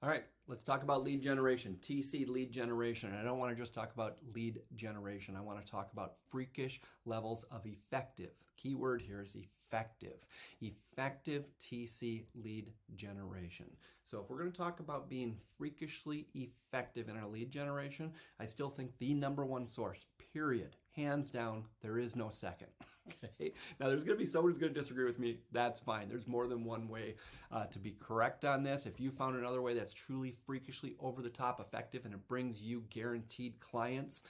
All right, let's talk about lead generation, TC lead generation. And I don't want to just talk about lead generation. I want to talk about freakish levels of effective. Keyword here is effective. Effective TC lead generation. So if we're going to talk about being freakishly effective in our lead generation, I still think the number one source, period, hands down, there is no second. Okay. Now there's going to be someone who's going to disagree with me. That's fine. There's more than one way to be correct on this. If you found another way that's truly freakishly over the top effective and it brings you guaranteed clients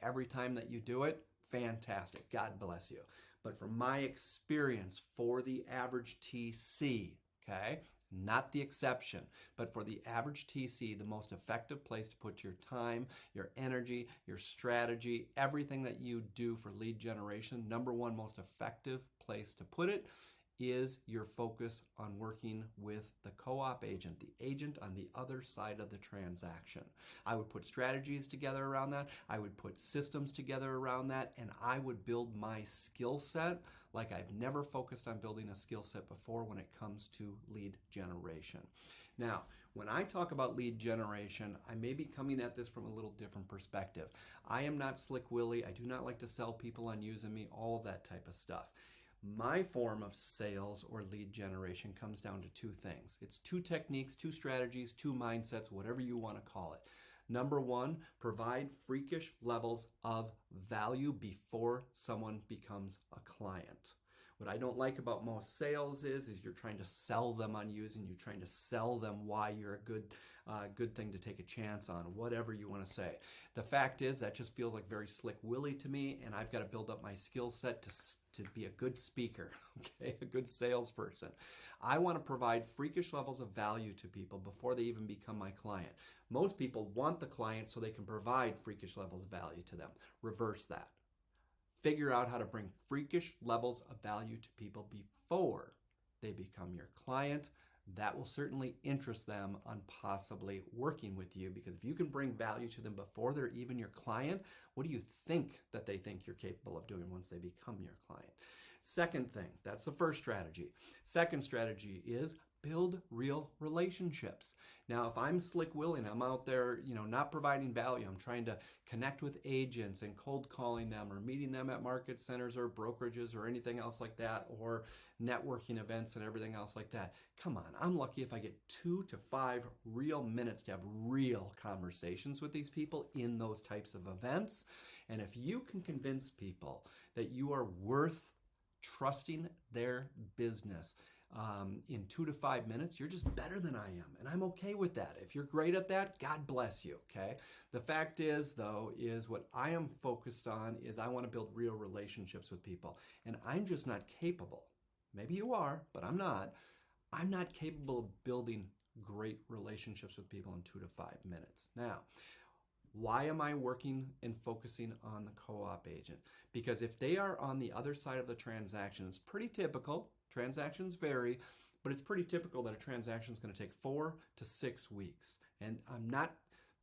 every time that you do it, fantastic. God bless you. But from my experience, for the average TC, okay, not the exception, but for the average TC, the most effective place to put your time, your energy, your strategy, everything that you do for lead generation, number one most effective place to put it is your focus on working with the co-op agent, the agent on the other side of the transaction. I would put strategies together around that. I would put systems together around that, and I would build my skill set like I've never focused on building a skill set before when it comes to lead generation. Now, when I talk about lead generation, I may be coming at this from a little different perspective. I am not Slick Willie. I do not like to sell people on using me, all of that type of stuff. My form of sales or lead generation comes down to two things. It's two techniques, two strategies, two mindsets, whatever you want to call it. Number one, provide freakish levels of value before someone becomes a client. What I don't like about most sales is you're trying to sell them on using, you're trying to sell them why you're a good thing to take a chance on, whatever you want to say. The fact is that just feels like very Slick Willie to me, and I've got to build up my skill set to be a good speaker, okay, a good salesperson. I want to provide freakish levels of value to people before they even become my client. Most people want the client so they can provide freakish levels of value to them. Reverse that. Figure out how to bring freakish levels of value to people before they become your client. That will certainly interest them on possibly working with you, because if you can bring value to them before they're even your client, what do you think that they think you're capable of doing once they become your client? Second thing, that's the first strategy. Second strategy is build real relationships. Now, if I'm Slick Willie and I'm out there, not providing value, I'm trying to connect with agents and cold calling them or meeting them at market centers or brokerages or anything else like that, or networking events and everything else like that. Come on, I'm lucky if I get 2 to 5 real minutes to have real conversations with these people in those types of events. And if you can convince people that you are worth trusting their business in 2 to 5 minutes, you're just better than I am. And I'm okay with that. If you're great at that, God bless you, okay? The fact is, though, is what I am focused on is I want to build real relationships with people. And I'm just not capable. Maybe you are, but I'm not. I'm not capable of building great relationships with people in 2 to 5 minutes. Now, why am I working and focusing on the co-op agent? Because if they are on the other side of the transaction, it's pretty typical. Transactions vary, but it's pretty typical that a transaction is going to take 4 to 6 weeks. And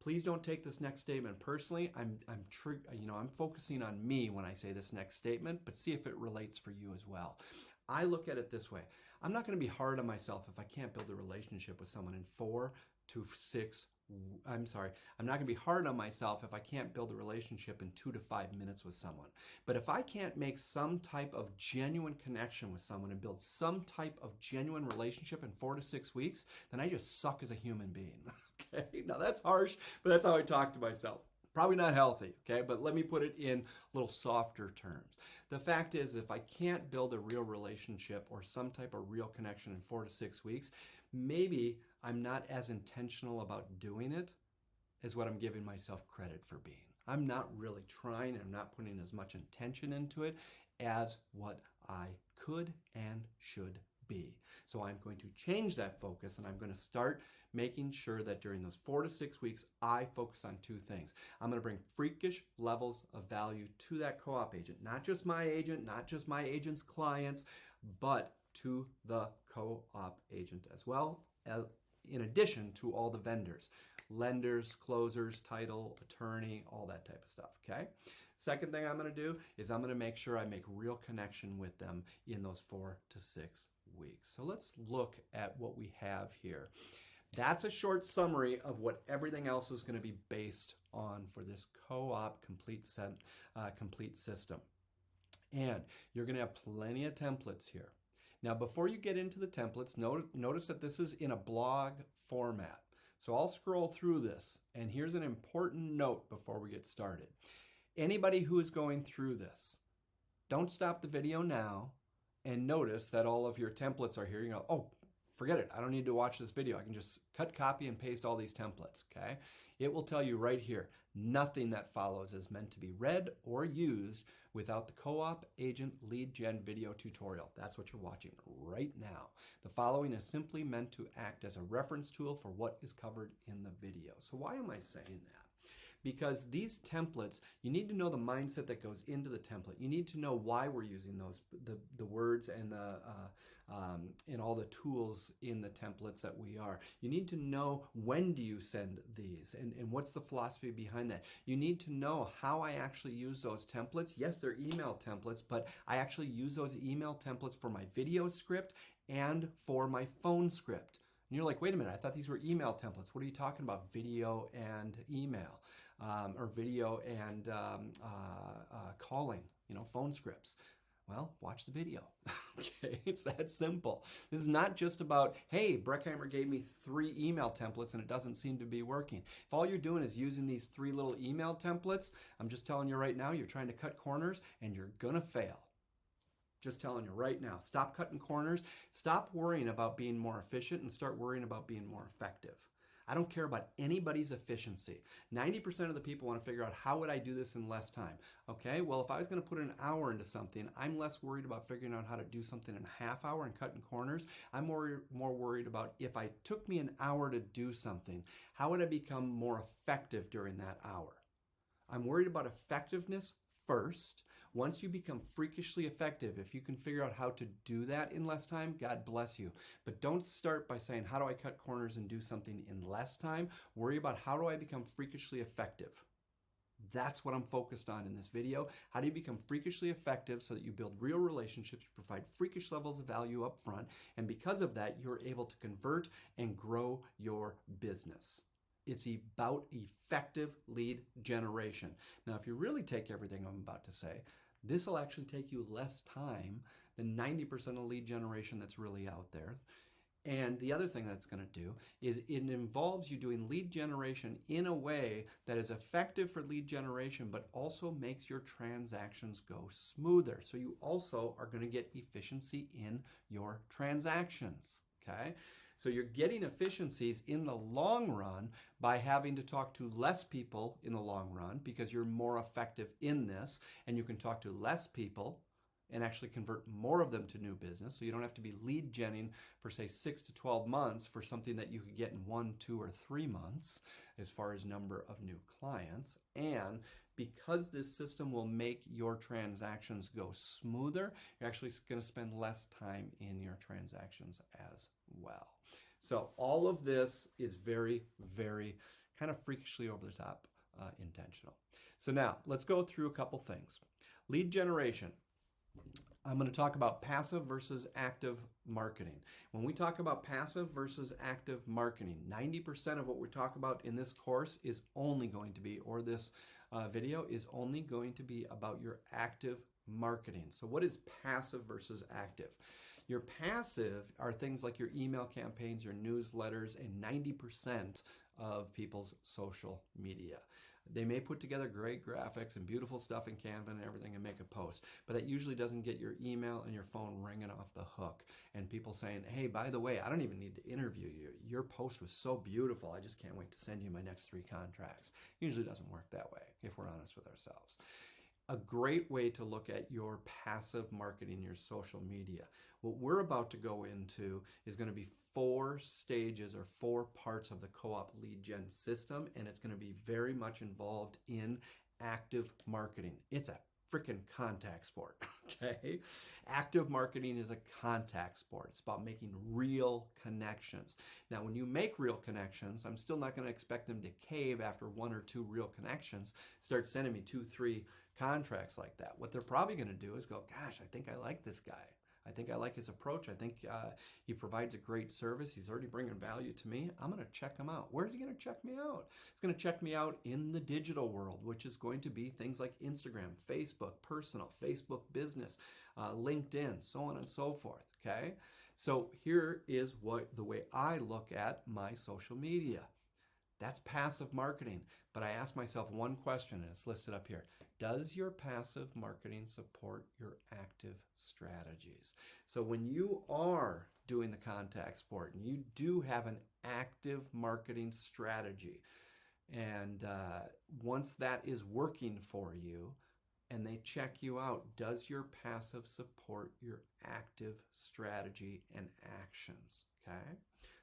please don't take this next statement personally. I'm focusing on me when I say this next statement, but see if it relates for you as well. I look at it this way. I'm not going to be hard on myself if I can't build a relationship with someone in 4 to 6 I'm not going to be hard on myself if I can't build a relationship in 2 to 5 minutes with someone. But if I can't make some type of genuine connection with someone and build some type of genuine relationship in 4 to 6 weeks, then I just suck as a human being. Okay, now that's harsh, but that's how I talk to myself. Probably not healthy, okay? But let me put it in a little softer terms. The fact is, if I can't build a real relationship or some type of real connection in 4 to 6 weeks, maybe I'm not as intentional about doing it as what I'm giving myself credit for being. I'm not really trying, I'm not putting as much intention into it as what I could and should be. So I'm going to change that focus, and I'm going to start making sure that during those 4 to 6 weeks, I focus on 2 things. I'm going to bring freakish levels of value to that co-op agent, not just my agent, not just my agent's clients, but to the co-op agent as well, as in addition to all the vendors, lenders, closers, title, attorney, all that type of stuff, okay? Second thing I'm going to do is I'm going to make sure I make real connection with them in those 4 to 6 weeks. So let's look at what we have here. That's a short summary of what everything else is going to be based on for this co-op complete system. And you're going to have plenty of templates here. Now, before you get into the templates, notice that this is in a blog format. So I'll scroll through this, and here's an important note before we get started. Anybody who is going through this, don't stop the video now and notice that all of your templates are here. You know, oh, forget it. I don't need to watch this video. I can just cut, copy, and paste all these templates, okay? It will tell you right here, nothing that follows is meant to be read or used without the Co-op Agent Lead Gen video tutorial. That's what you're watching right now. The following is simply meant to act as a reference tool for what is covered in the video. So why am I saying that? Because these templates, you need to know the mindset that goes into the template. You need to know why we're using those, the words and and all the tools in the templates that we are. You need to know when do you send these and what's the philosophy behind that. You need to know how I actually use those templates. Yes, they're email templates, but I actually use those email templates for my video script and for my phone script. And you're like, wait a minute, I thought these were email templates. What are you talking about? Video and email, or video and calling, phone scripts. Well, watch the video. Okay, it's that simple. This is not just about, hey, Breckheimer gave me 3 email templates and it doesn't seem to be working. If all you're doing is using these 3 little email templates, I'm just telling you right now, you're trying to cut corners and you're gonna fail. Just telling you right now, stop cutting corners. Stop worrying about being more efficient and start worrying about being more effective. I don't care about anybody's efficiency. 90% of the people want to figure out, how would I do this in less time? Okay, well, if I was going to put an hour into something, I'm less worried about figuring out how to do something in a half hour and cutting corners. I'm more worried about, if I took me an hour to do something, how would I become more effective during that hour? I'm worried about effectiveness first. Once you become freakishly effective, if you can figure out how to do that in less time, God bless you. But don't start by saying, how do I cut corners and do something in less time? Worry about, how do I become freakishly effective? That's what I'm focused on in this video. How do you become freakishly effective so that you build real relationships, you provide freakish levels of value up front, and because of that, you're able to convert and grow your business. It's about effective lead generation. Now, if you really take everything I'm about to say, this will actually take you less time than 90% of lead generation that's really out there. And the other thing that's going to do is it involves you doing lead generation in a way that is effective for lead generation, but also makes your transactions go smoother. So you also are going to get efficiency in your transactions, okay? So you're getting efficiencies in the long run by having to talk to less people in the long run, because you're more effective in this, and you can talk to less people and actually convert more of them to new business. So you don't have to be lead genning for, say, 6 to 12 months for something that you could get in 1, 2, or 3 months as far as number of new clients. And because this system will make your transactions go smoother, you're actually going to spend less time in your transactions as well. So all of this is very, very kind of freakishly over the top intentional. So now let's go through a couple things. Lead generation. I'm going to talk about passive versus active marketing. When we talk about passive versus active marketing, 90% of what we talk about in this course is only going to be, or this video is only going to be, about your active marketing. So what is passive versus active? Your passive are things like your email campaigns, your newsletters, and 90% of people's social media. They may put together great graphics and beautiful stuff in Canva and everything and make a post, but that usually doesn't get your email and your phone ringing off the hook. And people saying, hey, by the way, I don't even need to interview you. Your post was so beautiful. I just can't wait to send you my next 3 contracts. Usually doesn't work that way, if we're honest with ourselves. A great way to look at your passive marketing, your social media. What we're about to go into is going to be 4 stages or 4 parts of the co-op lead gen system, and it's going to be very much involved in active marketing. It's a freaking contact sport, okay? Active marketing is a contact sport. It's about making real connections. Now, when you make real connections, I'm still not going to expect them to cave after 1 or 2 real connections, start sending me 2, 3 contracts like that. What they're probably going to do is go, gosh, I think I like this guy. I think I like his approach. I think he provides a great service. He's already bringing value to me. I'm going to check him out. Where's he going to check me out? He's going to check me out in the digital world, which is going to be things like Instagram, Facebook, personal, Facebook business, LinkedIn, so on and so forth. Okay. So here is the way I look at my social media. That's passive marketing. But I ask myself one question, and it's listed up here. Does your passive marketing support your active strategies? So when you are doing the contact sport and you do have an active marketing strategy, and once that is working for you and they check you out, does your passive support your active strategy and actions? Okay?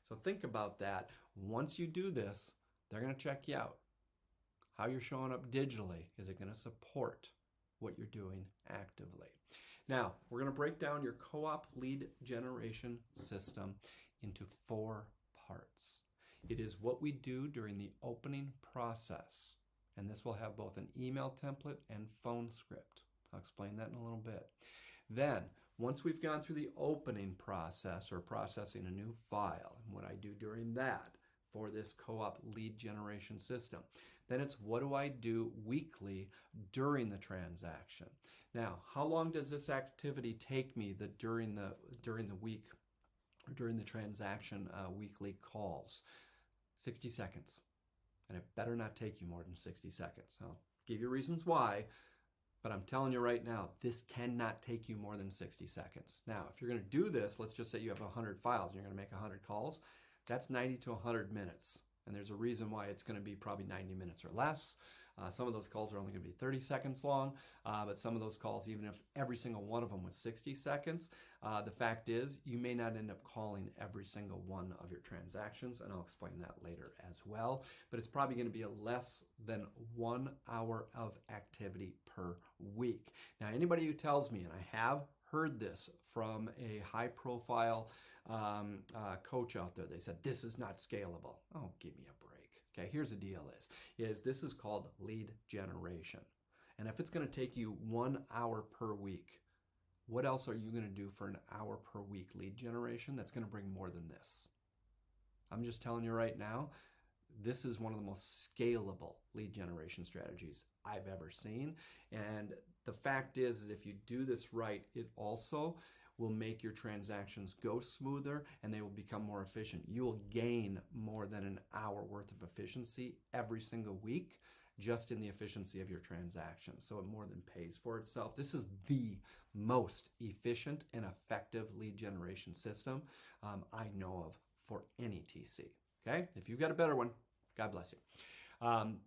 So think about that. Once you do this, they're going to check you out. How you're showing up digitally, is it going to support what you're doing actively? Now, we're going to break down your co-op lead generation system into 4 parts. It is what we do during the opening process, and this will have both an email template and phone script. I'll explain that in a little bit. Then, once we've gone through the opening process or processing a new file, and what I do during that, for this co-op lead generation system. Then it's what do I do weekly during the transaction. Now, how long does this activity take me during the week or during the transaction weekly calls? 60 seconds. And it better not take you more than 60 seconds. I'll give you reasons why, but I'm telling you right now, this cannot take you more than 60 seconds. Now, if you're going to do this, let's just say you have 100 files and you're going to make 100 calls. That's 90 to 100 minutes. And there's a reason why it's going to be probably 90 minutes or less. Some of those calls are only going to be 30 seconds long, but some of those calls, even if every single one of them was 60 seconds, the fact is you may not end up calling every single one of your transactions, and I'll explain that later as well. But it's probably going to be a less than 1 hour of activity per week. Now, anybody who tells me, and I have heard this from a high-profile coach out there, they said, this is not scalable. Oh, give me a break. Okay, here's the deal is this is called lead generation. And if it's going to take you 1 hour per week, what else are you going to do for an hour per week lead generation that's going to bring more than this? I'm just telling you right now, this is one of the most scalable lead generation strategies I've ever seen. And the fact is if you do this right, it also will make your transactions go smoother and they will become more efficient. You will gain more than an hour worth of efficiency every single week just in the efficiency of your transactions. So it more than pays for itself. This is the most efficient and effective lead generation system I know of for any TC. Okay? If you've got a better one, God bless you.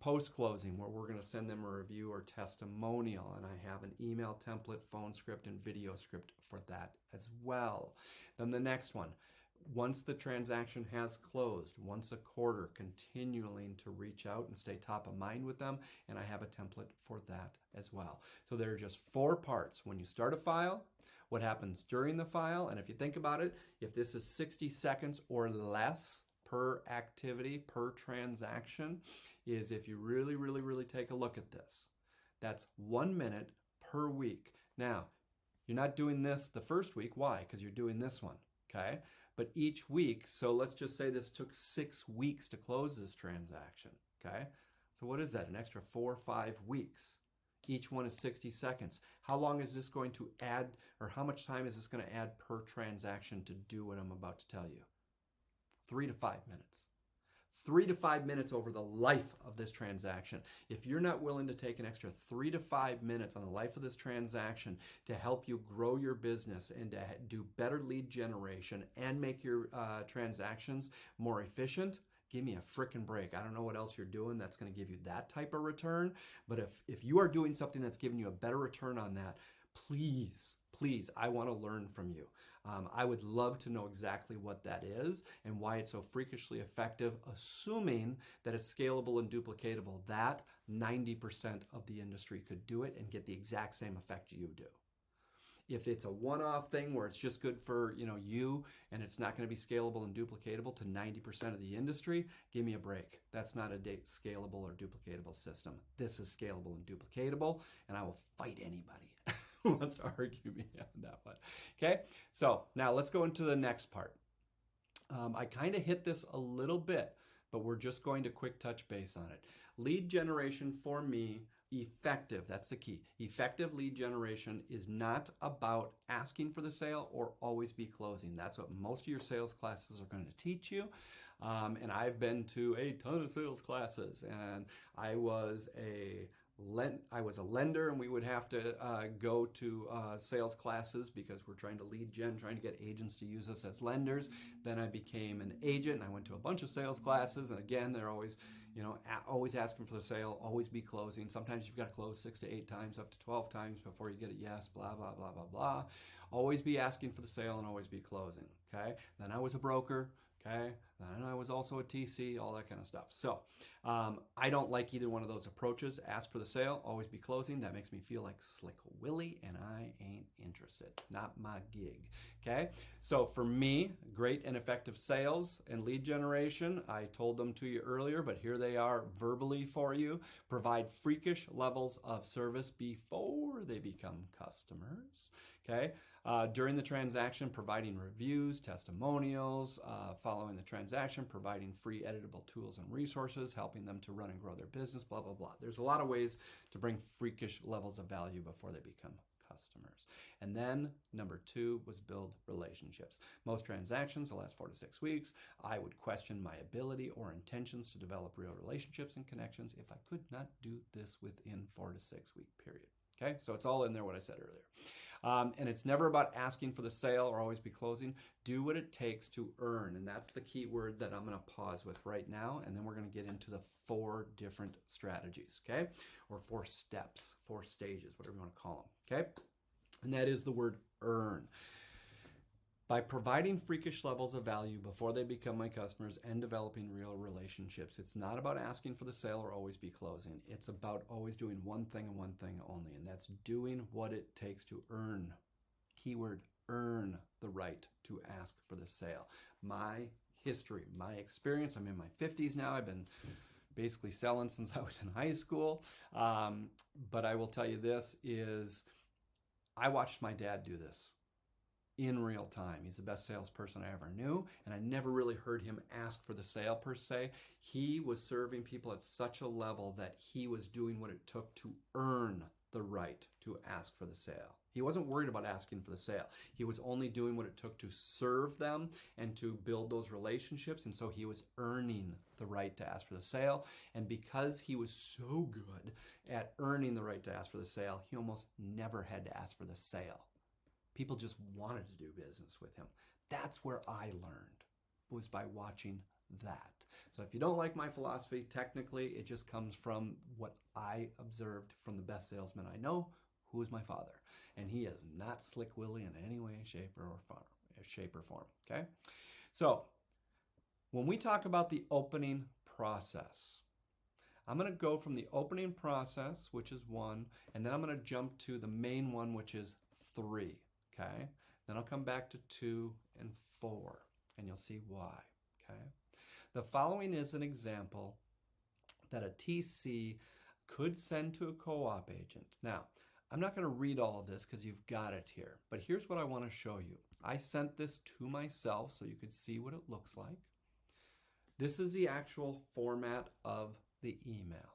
Post-closing, where we're going to send them a review or testimonial, and I have an email template, phone script, and video script for that as well. Then the next one, once the transaction has closed, once a quarter, continuing to reach out and stay top of mind with them, and I have a template for that as well. So there are just 4 parts. When you start a file, what happens during the file, and if you think about it, if this is 60 seconds or less per activity, per transaction, is if you really take a look at this. That's 1 minute per week. Now, you're not doing this the first week. Why? Because you're doing this one, okay? But each week, so let's just say this took 6 weeks to close this transaction, okay? So what is that, an extra 4 or 5 weeks? Each one is 60 seconds. How long is this going to add, or how much time is this going to add per transaction to do what I'm about to tell you? 3 to 5 minutes. 3 to 5 minutes over the life of this transaction. If you're not willing to take an extra 3 to 5 minutes on the life of this transaction to help you grow your business and to do better lead generation and make your transactions more efficient, give me a frickin' break. I don't know what else you're doing that's going to give you that type of return, but if you are doing something that's giving you a better return on that, please, I want to learn from you. I would love to know exactly what that is and why it's so freakishly effective, assuming that it's scalable and duplicatable. That 90% of the industry could do it and get the exact same effect you do. If it's a one-off thing where it's just good for you and it's not going to be scalable and duplicatable to 90% of the industry, give me a break. That's not a scalable or duplicatable system. This is scalable and duplicatable, and I will fight anybody Who wants to argue me on that one? Okay, so now let's go into the next part. I kind of hit this a little bit, but we're just going to quick touch base on it. Lead generation for me, effective, that's the key. Effective lead generation is not about asking for the sale or always be closing. That's what most of your sales classes are going to teach you. And I've been to a ton of sales classes, and I was a lender, and we would have to go to sales classes because we're trying to lead gen, trying to get agents to use us as lenders. Then I became an agent, and I went to a bunch of sales classes, and again, they're always, always asking for the sale, always be closing. Sometimes you've got to close 6 to 8 times, up to 12 times before you get a yes, blah, blah, blah, blah, blah. Always be asking for the sale and always be closing, okay? Then I was a broker, okay? Then I was also a TC, all that kind of stuff. So I don't like either one of those approaches. Ask for the sale, always be closing. That makes me feel like Slick Willie, and I ain't interested. Not my gig, okay? So for me, great and effective sales and lead generation, I told them to you earlier, but here they are verbally for you. Provide freakish levels of service before they become customers, okay? During the transaction, providing reviews, testimonials, following the transaction, providing free editable tools and resources, helping them to run and grow their business, blah, blah, blah. There's a lot of ways to bring freakish levels of value before they become customers. And then number 2 was build relationships. Most transactions will last 4 to 6 weeks. I would question my ability or intentions to develop real relationships and connections if I could not do this within 4 to 6 week period. Okay, so it's all in there what I said earlier. And it's never about asking for the sale or always be closing. Do what it takes to earn. And that's the key word that I'm going to pause with right now. And then we're going to get into the 4 different strategies, okay? Or 4 steps, 4 stages, whatever you want to call them, okay? And that is the word earn. By providing freakish levels of value before they become my customers and developing real relationships, it's not about asking for the sale or always be closing. It's about always doing one thing and one thing only, and that's doing what it takes to earn. Keyword, earn the right to ask for the sale. My history, my experience, I'm in my 50s now. I've been basically selling since I was in high school. But I will tell you this is I watched my dad do this in real time. He's the best salesperson I ever knew, and I never really heard him ask for the sale per se. He was serving people at such a level that he was doing what it took to earn the right to ask for the sale. He wasn't worried about asking for the sale. He was only doing what it took to serve them and to build those relationships, and so he was earning the right to ask for the sale. And because he was so good at earning the right to ask for the sale, he almost never had to ask for the sale. People just wanted to do business with him. That's where I learned, was by watching that. So if you don't like my philosophy, technically it just comes from what I observed from the best salesman I know, who is my father. And he is not Slick Willie in any way, shape, or form. Okay? So when we talk about the opening process, I'm going to go from the opening process, which is 1, and then I'm going to jump to the main one, which is 3. Okay, then I'll come back to 2 and 4, and you'll see why. Okay, the following is an example that a TC could send to a co-op agent. Now, I'm not going to read all of this because you've got it here, but here's what I want to show you. I sent this to myself so you could see what it looks like. This is the actual format of the email.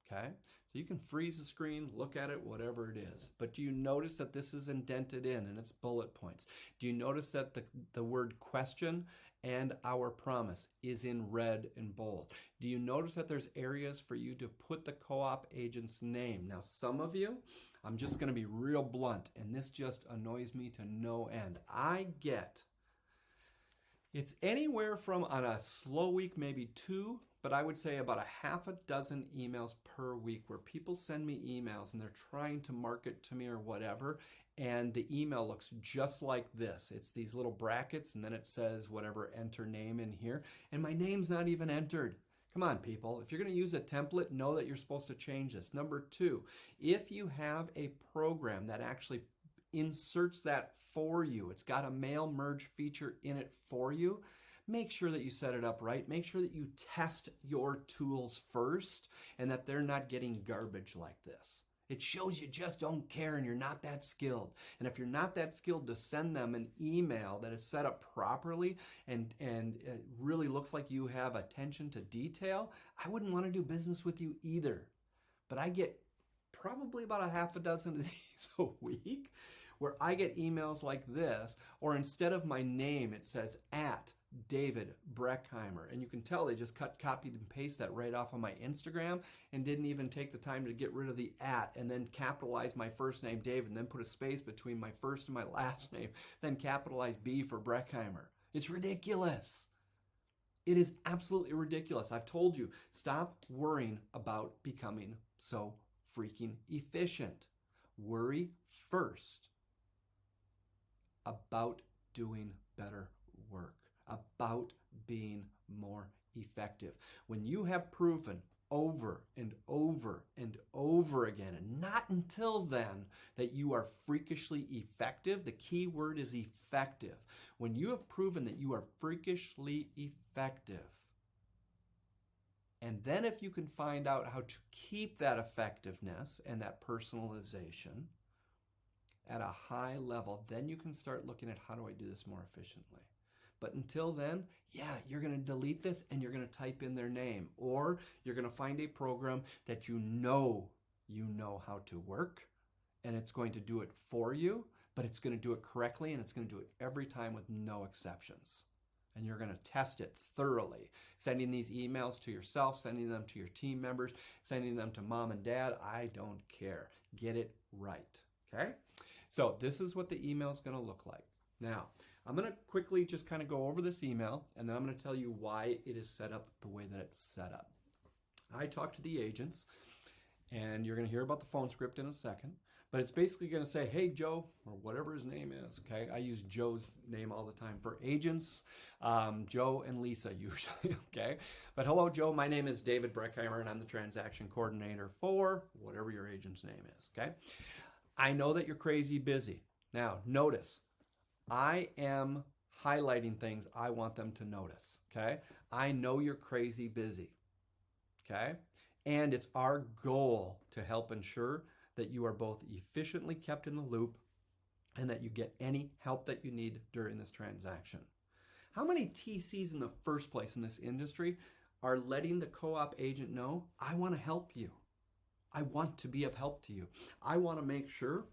Okay, so you can freeze the screen, look at it, whatever it is. But do you notice that this is indented in and it's bullet points? Do you notice that the word question and our promise is in red and bold? Do you notice that there's areas for you to put the co-op agent's name? Now, some of you, I'm just going to be real blunt, and this just annoys me to no end. I get it's anywhere from, on a slow week, maybe 2, but I would say about a half a dozen emails per week where people send me emails and they're trying to market to me or whatever, and the email looks just like this. It's these little brackets, and then it says whatever, enter name in here, and my name's not even entered. Come on, people. If you're going to use a template, know that you're supposed to change this. Number 2, if you have a program that actually inserts that for you, it's got a mail merge feature in it for you, make sure that you set it up right. Make sure that you test your tools first and that they're not getting garbage like this. It shows you just don't care and you're not that skilled. And if you're not that skilled to send them an email that is set up properly and it really looks like you have attention to detail, I wouldn't want to do business with you either. But I get probably about a half a dozen of these a week where I get emails like this, or instead of my name, it says at David Breckheimer. And you can tell they just copied and pasted that right off of my Instagram and didn't even take the time to get rid of the at and then capitalize my first name, David, and then put a space between my first and my last name, then capitalize B for Breckheimer. It's ridiculous. It is absolutely ridiculous. I've told you, stop worrying about becoming so freaking efficient. Worry first about doing better work, about being more effective. When you have proven over and over and over again, and not until then, that you are freakishly effective, the key word is effective. When you have proven that you are freakishly effective, and then if you can find out how to keep that effectiveness and that personalization at a high level, then you can start looking at how do I do this more efficiently. But until then, yeah, you're going to delete this and you're going to type in their name, or you're going to find a program that you know how to work, and it's going to do it for you, but it's going to do it correctly, and it's going to do it every time with no exceptions. And you're going to test it thoroughly, sending these emails to yourself, sending them to your team members, sending them to mom and dad. I don't care. Get it right. Okay? So this is what the email is going to look like. Now, I'm going to quickly just kind of go over this email, and then I'm going to tell you why it is set up the way that it's set up. I talk to the agents, and you're going to hear about the phone script in a second, but it's basically going to say, hey, Joe, or whatever his name is, okay? I use Joe's name all the time for agents, Joe and Lisa usually, okay? But hello, Joe, my name is David Breckheimer, and I'm the transaction coordinator for whatever your agent's name is, okay? I know that you're crazy busy. Now, notice, I am highlighting things I want them to notice, okay? I know you're crazy busy, okay? And it's our goal to help ensure that you are both efficiently kept in the loop and that you get any help that you need during this transaction. How many TCs in the first place in this industry are letting the co-op agent know, I want to help you. I want to be of help to you. I want to make sure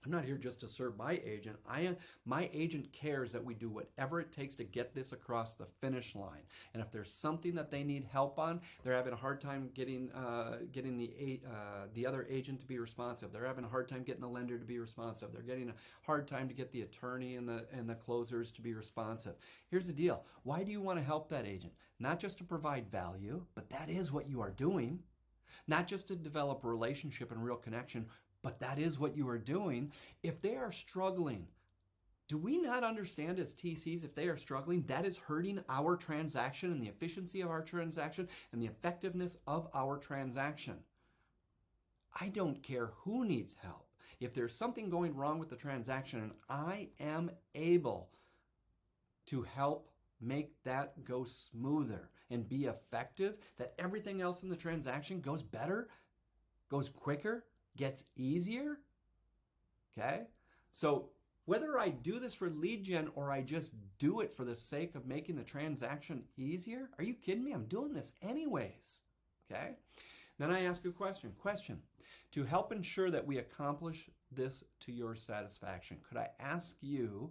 I'm not here just to serve my agent. My agent cares that we do whatever it takes to get this across the finish line. And if there's something that they need help on, they're having a hard time getting the other agent to be responsive. They're having a hard time getting the lender to be responsive. They're getting a hard time to get the attorney and the closers to be responsive. Here's the deal. Why do you want to help that agent? Not just to provide value, but that is what you are doing. Not just to develop a relationship and real connection, but that is what you are doing. If they are struggling, do we not understand as TCs, if they are struggling, that is hurting our transaction and the efficiency of our transaction and the effectiveness of our transaction. I don't care who needs help. If there's something going wrong with the transaction and I am able to help make that go smoother and be effective, that everything else in the transaction goes better, goes quicker, gets easier, okay? So whether I do this for lead gen or I just do it for the sake of making the transaction easier, are you kidding me? I'm doing this anyways, okay? Then I ask a question. To help ensure that we accomplish this to your satisfaction, could I ask you,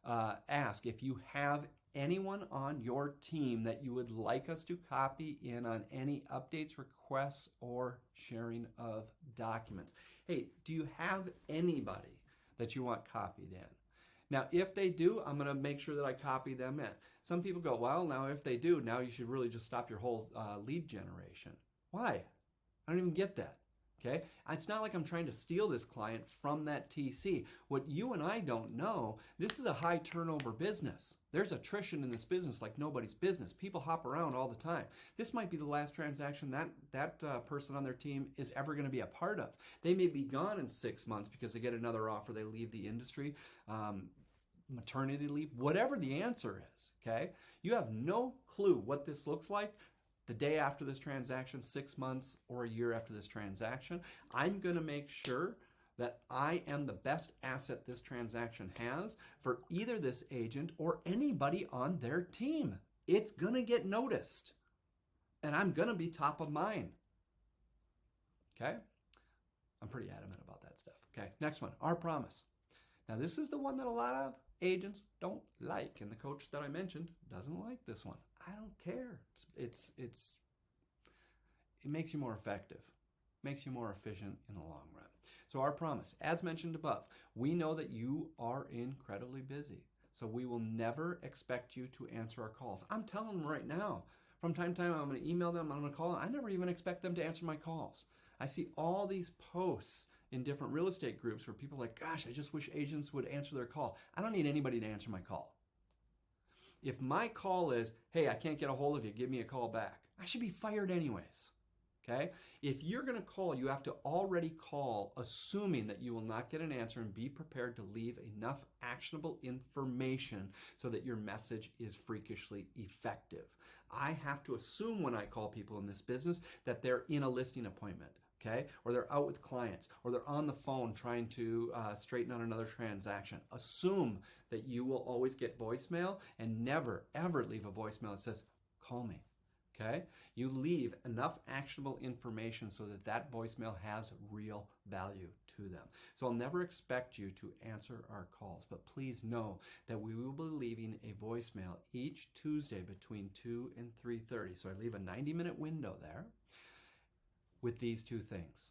if you have anyone on your team that you would like us to copy in on any updates, requests, or sharing of documents? Hey, do you have anybody that you want copied in? Now, if they do, I'm going to make sure that I copy them in. Some people go, well, now if they do, now you should really just stop your whole lead generation. Why? I don't even get that. Okay, it's not like I'm trying to steal this client from that TC. What you and I don't know, this is a high turnover business. There's attrition in this business like nobody's business. People hop around all the time. This might be the last transaction that person on their team is ever going to be a part of. They may be gone in 6 months because they get another offer, they leave the industry, maternity leave, whatever the answer is, okay? You have no clue what this looks like the day after this transaction, 6 months or a year after this transaction, I'm going to make sure that I am the best asset this transaction has for either this agent or anybody on their team. It's going to get noticed, and I'm going to be top of mind. Okay? I'm pretty adamant about that stuff. Okay, next one, our promise. Now, this is the one that a lot of agents don't like, and the coach that I mentioned doesn't like this one. I don't care. It makes you more effective, makes you more efficient in the long run. So our promise, as mentioned above, we know that you are incredibly busy. So we will never expect you to answer our calls. I'm telling them right now, from time to time, I'm going to email them, I'm going to call them. I never even expect them to answer my calls. I see all these posts in different real estate groups where people are like, gosh, I just wish agents would answer their call. I don't need anybody to answer my call. If my call is, hey, I can't get a hold of you, give me a call back, I should be fired anyways. Okay? If you're going to call, you have to already call assuming that you will not get an answer, and be prepared to leave enough actionable information so that your message is freakishly effective. I have to assume when I call people in this business that they're in a listing appointment. Okay? Or they're out with clients, or they're on the phone trying to straighten out another transaction. Assume that you will always get voicemail, and never, ever leave a voicemail that says, call me. Okay? You leave enough actionable information so that that voicemail has real value to them. So I'll never expect you to answer our calls, but please know that we will be leaving a voicemail each Tuesday between 2 and 3:30. So I leave a 90-minute window there with these two things.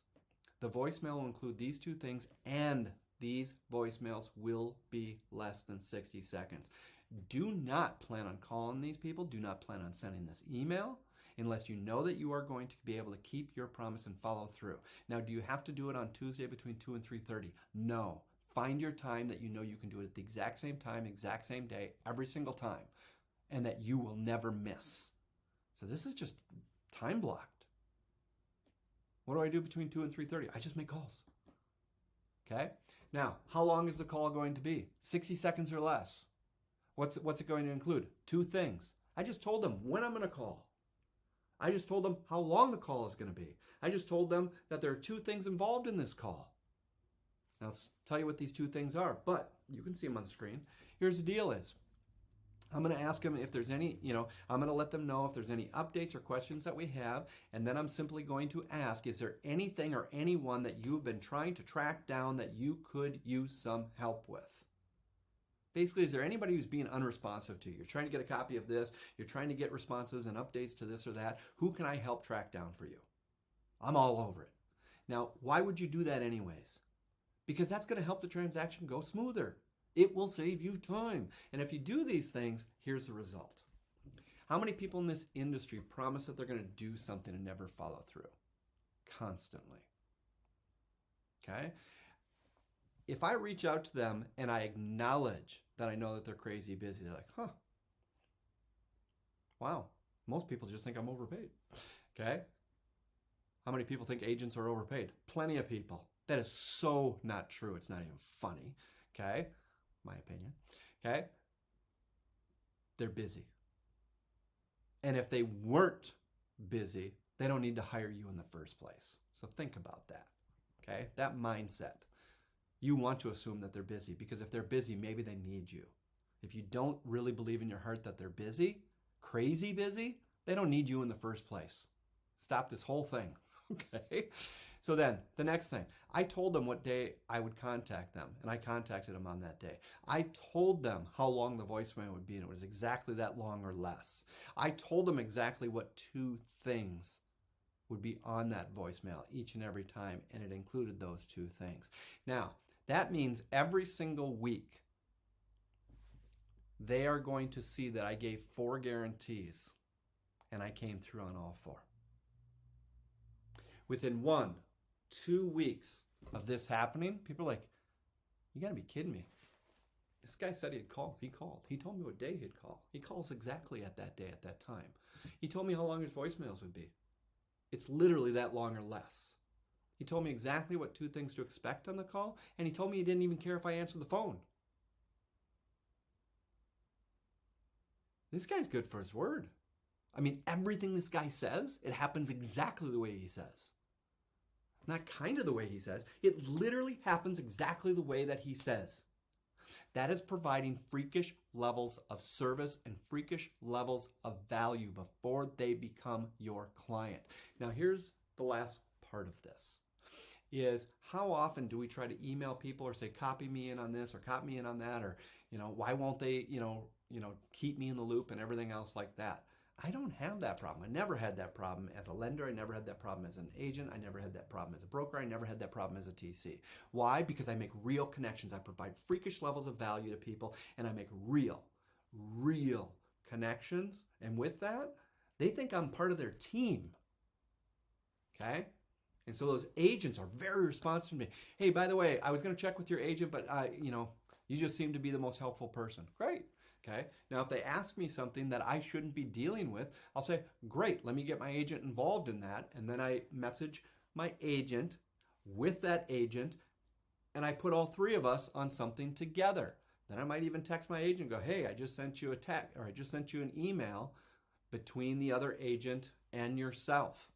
The voicemail will include these two things, and these voicemails will be less than 60 seconds. Do not plan on calling these people. Do not plan on sending this email unless you know that you are going to be able to keep your promise and follow through. Now, do you have to do it on Tuesday between 2 and 3:30? No. Find your time that you know you can do it at the exact same time, exact same day, every single time, and that you will never miss. So this is just time blocked. What do I do between 2 and 3:30? I just make calls. Okay? Now, how long is the call going to be? 60 seconds or less. What's it going to include? Two things. I just told them when I'm going to call. I just told them how long the call is going to be. I just told them that there are two things involved in this call. Now, I'll tell you what these two things are, but you can see them on the screen. Here's the deal is, I'm going to ask them if there's any, I'm going to let them know if there's any updates or questions that we have, and then I'm simply going to ask, is there anything or anyone that you've been trying to track down that you could use some help with? Basically, is there anybody who's being unresponsive to you? You're trying to get a copy of this, you're trying to get responses and updates to this or that. Who can I help track down for you? I'm all over it. Now, why would you do that anyways? Because that's going to help the transaction go smoother. It will save you time. And if you do these things, here's the result. How many people in this industry promise that they're going to do something and never follow through? Constantly. Okay? If I reach out to them and I acknowledge that I know that they're crazy busy, they're like, huh, wow, most people just think I'm overpaid. Okay? How many people think agents are overpaid? Plenty of people. That is so not true. It's not even funny. Okay? My opinion. Okay? They're busy. And if they weren't busy, they don't need to hire you in the first place. So think about that. Okay? That mindset. You want to assume that they're busy, because if they're busy, maybe they need you. If you don't really believe in your heart that they're busy, crazy busy, they don't need you in the first place. Stop this whole thing. Okay? So then, the next thing, I told them what day I would contact them, and I contacted them on that day. I told them how long the voicemail would be, and it was exactly that long or less. I told them exactly what two things would be on that voicemail each and every time, and it included those two things. Now, that means every single week, they are going to see that I gave 4 guarantees, and I came through on all 4. Within 1-2 weeks of this happening, people are like, you gotta be kidding me. This guy said he'd call. He called. He told me what day he'd call. He calls exactly at that day, at that time. He told me how long his voicemails would be. It's literally that long or less. He told me exactly what 2 things to expect on the call, and he told me he didn't even care if I answered the phone. This guy's good for his word. I mean, everything this guy says, it happens exactly the way he says. Not kind of the way he says. It literally happens exactly the way that he says. That is providing freakish levels of service and freakish levels of value before they become your client. Now, here's the last part of this. Is how often do we try to email people or say, copy me in on this or copy me in on that, or, why won't they, keep me in the loop and everything else like that? I don't have that problem. I never had that problem as a lender. I never had that problem as an agent. I never had that problem as a broker. I never had that problem as a TC. Why? Because I make real connections. I provide freakish levels of value to people, and I make real connections. And with that, they think I'm part of their team. Okay? And so those agents are very responsive to me. Hey, by the way, I was going to check with your agent, but you just seem to be the most helpful person. Great. Okay. Now, if they ask me something that I shouldn't be dealing with, I'll say, great, let me get my agent involved in that. And then I message my agent with that agent, and I put all three of us on something together. Then I might even text my agent and go, hey, I just sent you a text, or I just sent you an email between the other agent and yourself.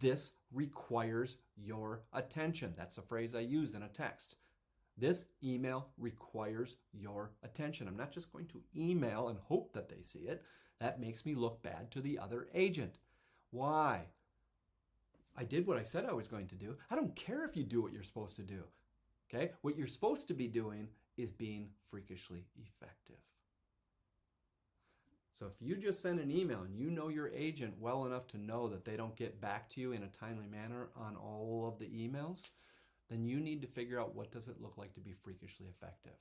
This requires your attention. That's a phrase I use in a text. This email requires your attention. I'm not just going to email and hope that they see it. That makes me look bad to the other agent. Why? I did what I said I was going to do. I don't care if you do what you're supposed to do. Okay? What you're supposed to be doing is being freakishly effective. So if you just send an email and you know your agent well enough to know that they don't get back to you in a timely manner on all of the emails, then you need to figure out what does it look like to be freakishly effective.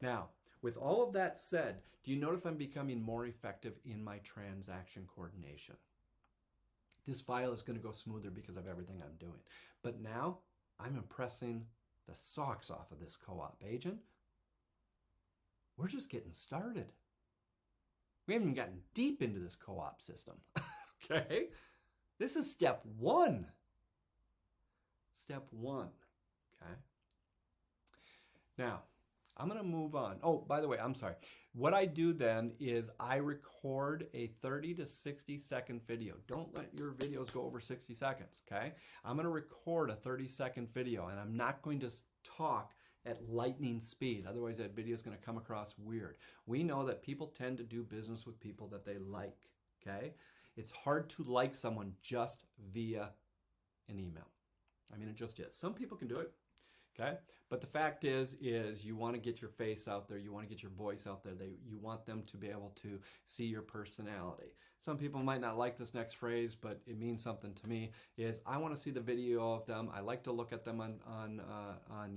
Now, with all of that said, do you notice I'm becoming more effective in my transaction coordination? This file is going to go smoother because of everything I'm doing. But now I'm impressing the socks off of this co-op agent. We're just getting started. We haven't even gotten deep into this co-op system. Okay? This is step one. Step one. Okay? Now, I'm going to move on. Oh, by the way, I'm sorry. What I do then is I record a 30 to 60 second video. Don't let your videos go over 60 seconds, okay? I'm going to record a 30-second video, and I'm not going to talk at lightning speed. Otherwise, that video is going to come across weird. We know that people tend to do business with people that they like, okay? It's hard to like someone just via an email. I mean, it just is. Some people can do it, okay? But the fact is you want to get your face out there. You want to get your voice out there. You want them to be able to see your personality. Some people might not like this next phrase, but it means something to me, is I want to see the video of them. I like to look at them on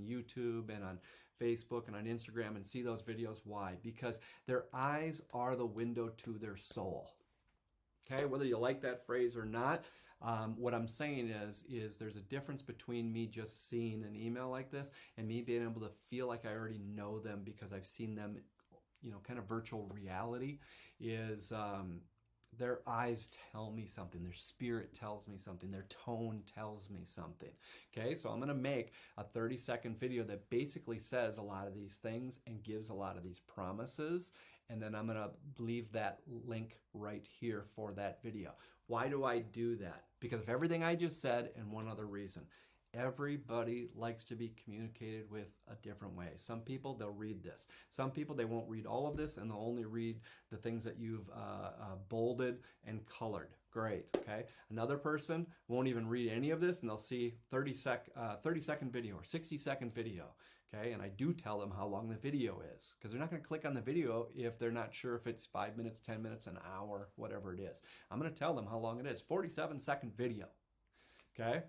YouTube and on Facebook and on Instagram and see those videos. Why? Because their eyes are the window to their soul. Okay, whether you like that phrase or not, what I'm saying is there's a difference between me just seeing an email like this and me being able to feel like I already know them because I've seen them, kind of virtual reality, is their eyes tell me something, their spirit tells me something, their tone tells me something. Okay, so I'm going to make a 30-second video that basically says a lot of these things and gives a lot of these promises. And then I'm going to leave that link right here for that video. Why do I do that? Because of everything I just said and one other reason. Everybody likes to be communicated with a different way. Some people, they'll read this. Some people, they won't read all of this and they'll only read the things that you've bolded and colored. Great, okay? Another person won't even read any of this and they'll see 30-second video or 60-second video. Okay, and I do tell them how long the video is because they're not going to click on the video if they're not sure if it's 5 minutes, 10 minutes, an hour, whatever it is. I'm going to tell them how long it is. 47-second video. Okay,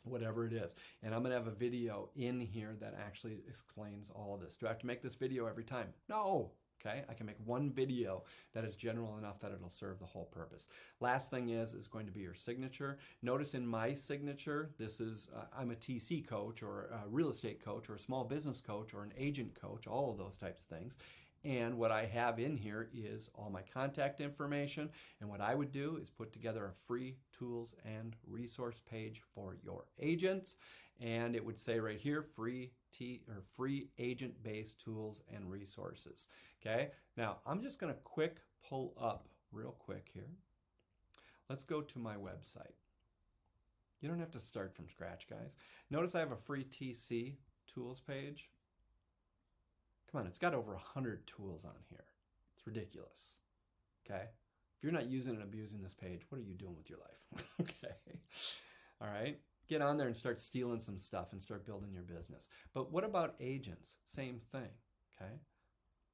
whatever it is. And I'm going to have a video in here that actually explains all of this. Do I have to make this video every time? No. Okay, I can make one video that is general enough that it'll serve the whole purpose. Last thing is going to be your signature. Notice in my signature, this is, I'm a TC coach or a real estate coach or a small business coach or an agent coach, all of those types of things. And what I have in here is all my contact information. And what I would do is put together a free tools and resource page for your agents. And it would say right here, free agent-based tools and resources. Okay, now I'm just going to quick pull up real quick here. Let's go to my website. You don't have to start from scratch, guys. Notice I have a free TC tools page. Come on, it's got over 100 tools on here. It's ridiculous. Okay? If you're not using and abusing this page, what are you doing with your life? Okay? All right? Get on there and start stealing some stuff and start building your business. But what about agents? Same thing. Okay?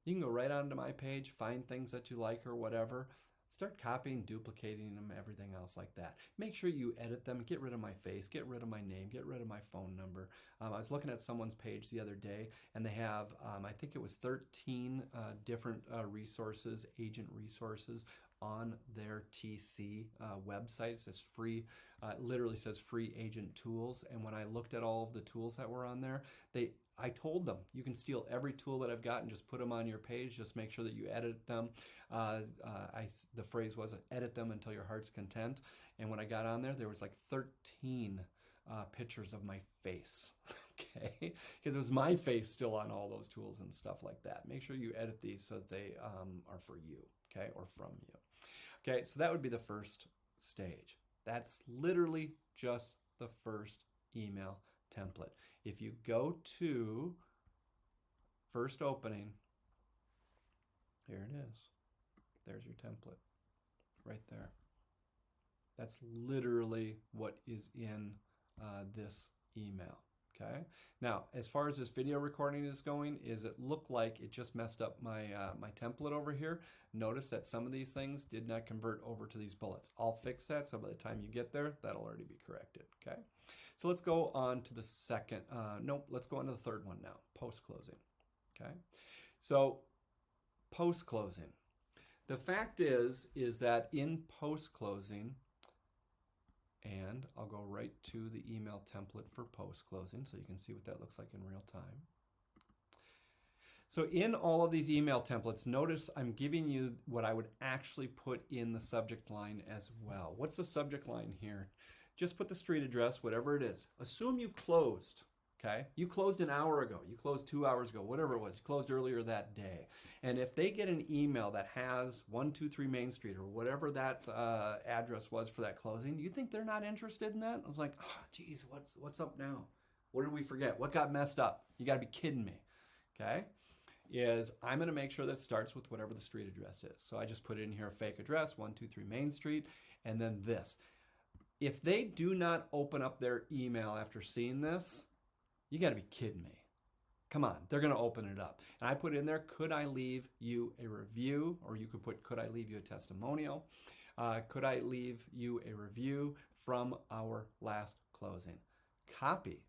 You can go right onto my page, find things that you like or whatever. Start copying, duplicating them, everything else like that. Make sure you edit them. Get rid of my face. Get rid of my name. Get rid of my phone number. I was looking at someone's page the other day, and they have, I think it was 13 different resources, agent resources on their TC website. It says free, literally says free agent tools. And when I looked at all of the tools that were on there, I told them, you can steal every tool that I've got and just put them on your page. Just make sure that you edit them. The phrase was, edit them until your heart's content. And when I got on there, there was like 13 pictures of my face, okay? Because it was my face still on all those tools and stuff like that. Make sure you edit these so that they are for you, okay, or from you. Okay, so that would be the first stage. That's literally just the first email template. If you go to first opening, here it is. There's your template right there. That's literally what is in this email. Okay. Now, as far as this video recording is going, it looked like it just messed up my my template over here. Notice that some of these things did not convert over to these bullets. I'll fix that, so by the time you get there, that'll already be corrected. Okay. So let's go on to the second. Let's go on to the third one now. Post-closing. Okay. So post-closing. The fact is that in post-closing, and I'll go right to the email template for post-closing so you can see what that looks like in real time. So in all of these email templates, notice I'm giving you what I would actually put in the subject line as well. What's the subject line here? Just put the street address, whatever it is. Assume you closed, okay? You closed an hour ago. You closed 2 hours ago, whatever it was. You closed earlier that day. And if they get an email that has 123 Main Street or whatever that address was for that closing, you think they're not interested in that? I was like, oh, geez, what's up now? What did we forget? What got messed up? You got to be kidding me, okay? I'm going to make sure that it starts with whatever the street address is. So I just put in here a fake address, 123 Main Street, and then this. If they do not open up their email after seeing this, you got to be kidding me. Come on, they're going to open it up. And I put in there, could I leave you a review? Or you could put, could I leave you a testimonial? Could I leave you a review from our last closing? Copy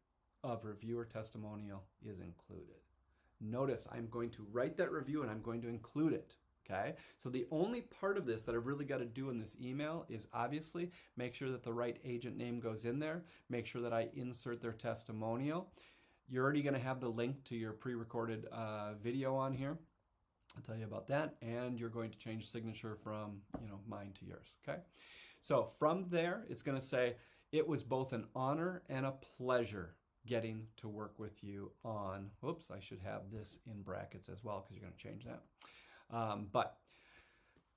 of review or testimonial is included. Notice I'm going to write that review and I'm going to include it. Okay, so the only part of this that I've really got to do in this email is obviously make sure that the right agent name goes in there, make sure that I insert their testimonial. You're already going to have the link to your pre-recorded video on here. I'll tell you about that, and you're going to change signature from mine to yours. Okay, so from there, it's going to say, it was both an honor and a pleasure getting to work with you on, whoops, I should have this in brackets as well because you're going to change that. But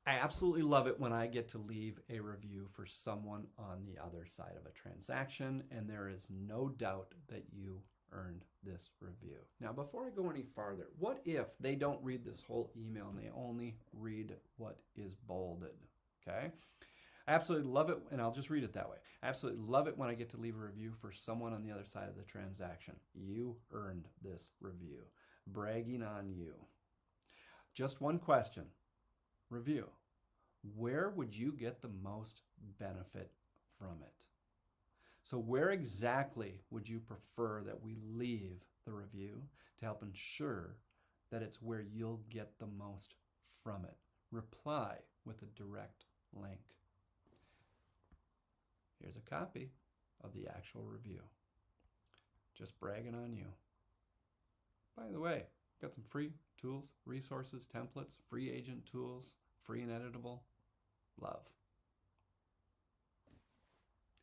I absolutely love it when I get to leave a review for someone on the other side of a transaction, and there is no doubt that you earned this review. Now, before I go any farther, what if they don't read this whole email and they only read what is bolded? Okay? I absolutely love it, and I'll just read it that way. I absolutely love it when I get to leave a review for someone on the other side of the transaction. You earned this review. Bragging on you. Just one question. Review. Where would you get the most benefit from it? So where exactly would you prefer that we leave the review to help ensure that it's where you'll get the most from it? Reply with a direct link. Here's a copy of the actual review. Just bragging on you. By the way, got some free tools, resources, templates, free agent tools, free and editable. Love.